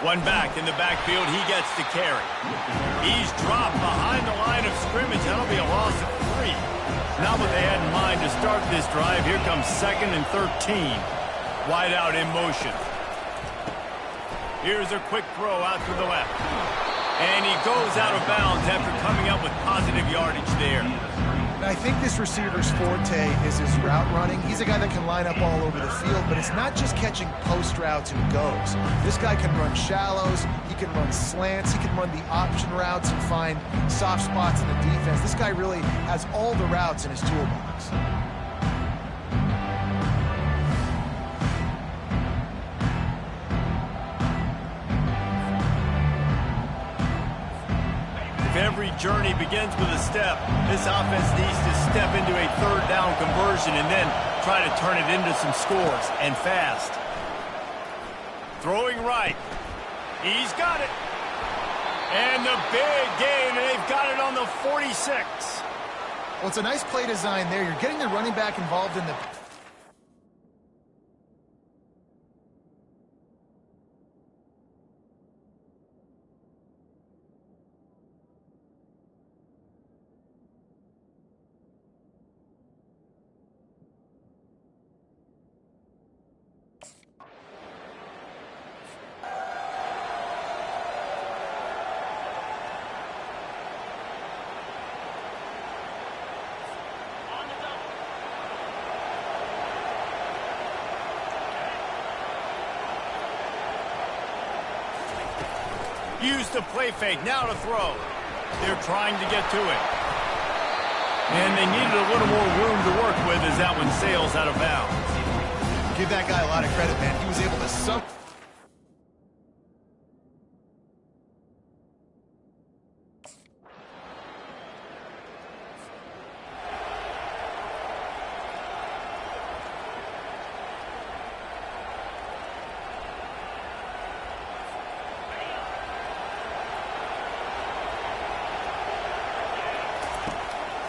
One back in the backfield, he gets to carry. He's dropped behind the line of scrimmage. That'll be a loss of 3. Not what they had in mind to start this drive. Here comes 2nd and 13. Wide out in motion. Here's a quick throw out to the left. And he goes out of bounds after coming up with positive yardage there. I think this receiver's forte is his route running. He's a guy that can line up all over the field, but it's not just catching post routes and goes. This guy can run shallows, he can run slants, he can run the option routes and find soft spots in the defense. This guy really has all the routes in his toolbox. Every journey begins with a step. This offense needs to step into a 3rd down conversion and then try to turn it into some scores, and fast. Throwing right. He's got it. And the big gain, and they've got it on the 46. Well, it's a nice play design there. You're getting the running back involved in the... Use the play fake, now to throw. They're trying to get to it. And they needed a little more room to work with as that one sails out of bounds. Give that guy a lot of credit, man. He was able to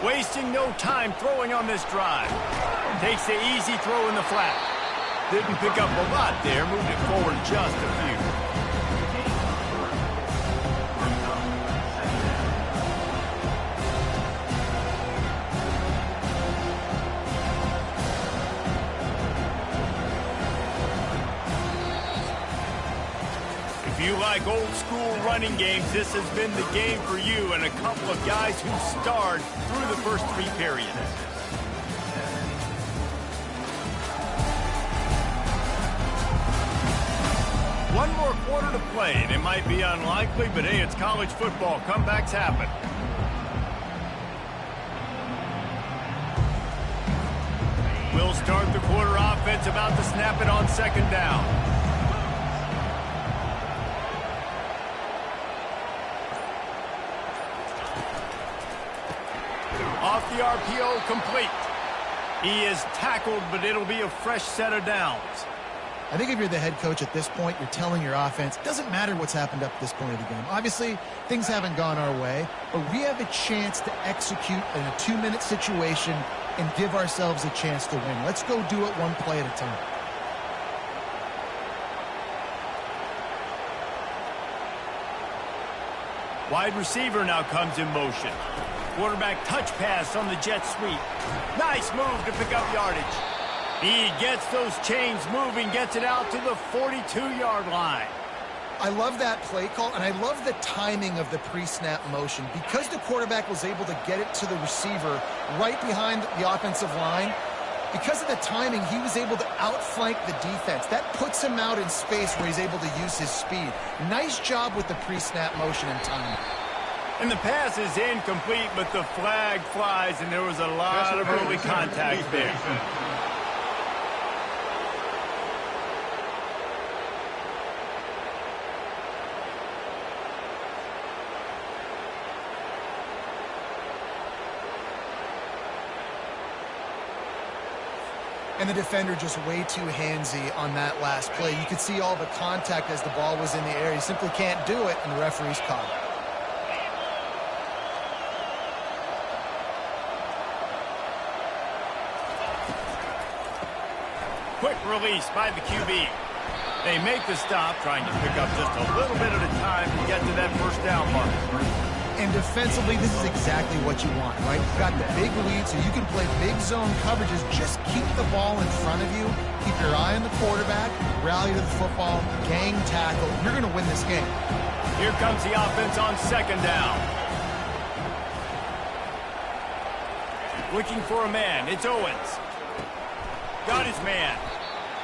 wasting no time throwing on this drive. Takes the easy throw in the flat. Didn't pick up a lot there, moved it forward just a few. If you like old school running games, this has been the game for you and a couple of guys who starred through the first 3 periods. One more quarter to play, and it might be unlikely, but hey, it's college football. Comebacks happen. We'll start the quarter offense, about to snap it on 2nd down. Off the RPO, complete. He is tackled, but it'll be a fresh set of downs. I think if you're the head coach at this point, you're telling your offense, it doesn't matter what's happened up to this point of the game. Obviously, things haven't gone our way, but we have a chance to execute in a 2-minute situation and give ourselves a chance to win. Let's go do it one play at a time. Wide receiver now comes in motion. Quarterback touch pass on the jet sweep. Nice move to pick up yardage. He gets those chains moving, gets it out to the 42-yard line. I love that play call, and I love the timing of the pre-snap motion. Because the quarterback was able to get it to the receiver right behind the offensive line, because of the timing, he was able to outflank the defense. That puts him out in space where he's able to use his speed. Nice job with the pre-snap motion and timing. And the pass is incomplete, but the flag flies, and there was a lot of early contact there. And the defender just way too handsy on that last play. You could see all the contact as the ball was in the air. He simply can't do it, and the referee's caught it. Quick release by the QB. They make the stop, trying to pick up just a little bit at a time to get to that first down mark. And defensively, this is exactly what you want, right? You've got the big lead, so you can play big zone coverages. Just keep the ball in front of you. Keep your eye on the quarterback. Rally to the football. Gang tackle. You're going to win this game. Here comes the offense on second down. Looking for a man. It's Owens. Got his man.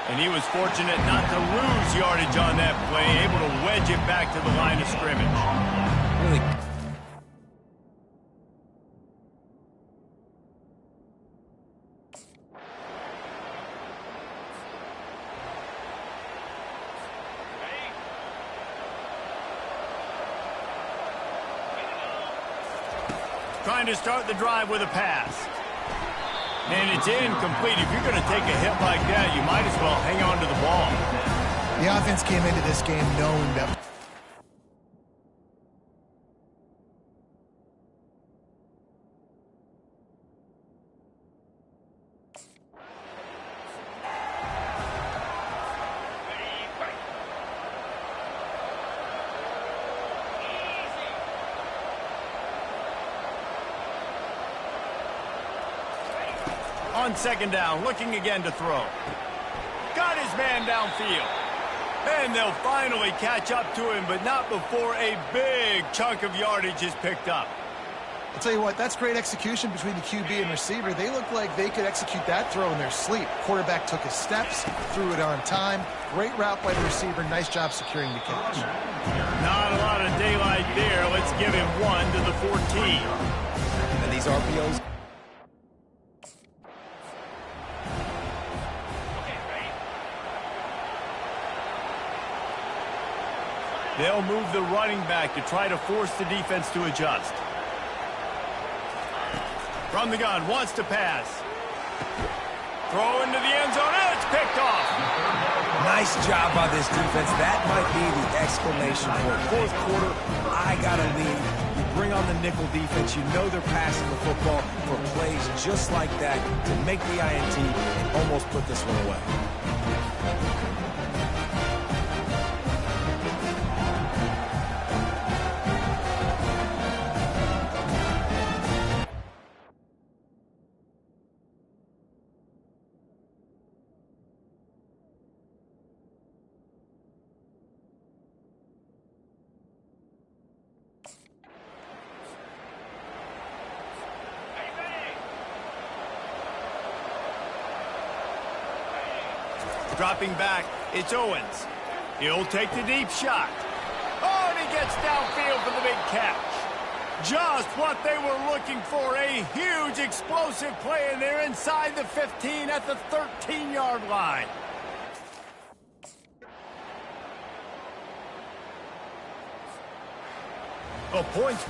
And he was fortunate not to lose yardage on that play, able to wedge it back to the line of scrimmage. Really. Trying to start the drive with a pass. And it's incomplete. If you're going to take a hit like that, you might as well hang on to the ball. The offense came into this game knowing that. On second down, looking again to throw. Got his man downfield. And they'll finally catch up to him, but not before a big chunk of yardage is picked up. I'll tell you what, that's great execution between the QB and receiver. They look like they could execute that throw in their sleep. Quarterback took his steps, threw it on time. Great route by the receiver. Nice job securing the catch. Not a lot of daylight there. Let's give him 1 to the 14. And these RPOs. They'll move the running back to try to force the defense to adjust. From the gun, wants to pass. Throw into the end zone, and it's picked off. Nice job by this defense. That might be the exclamation point. Fourth quarter, I got to lead. You bring on the nickel defense. You know they're passing the football for plays just like that to make the INT and almost put this one away. Dropping back, it's Owens. He'll take the deep shot. Oh, and he gets downfield for the big catch. Just what they were looking for, a huge explosive play, and they're inside the 15 at the 13-yard line. Points.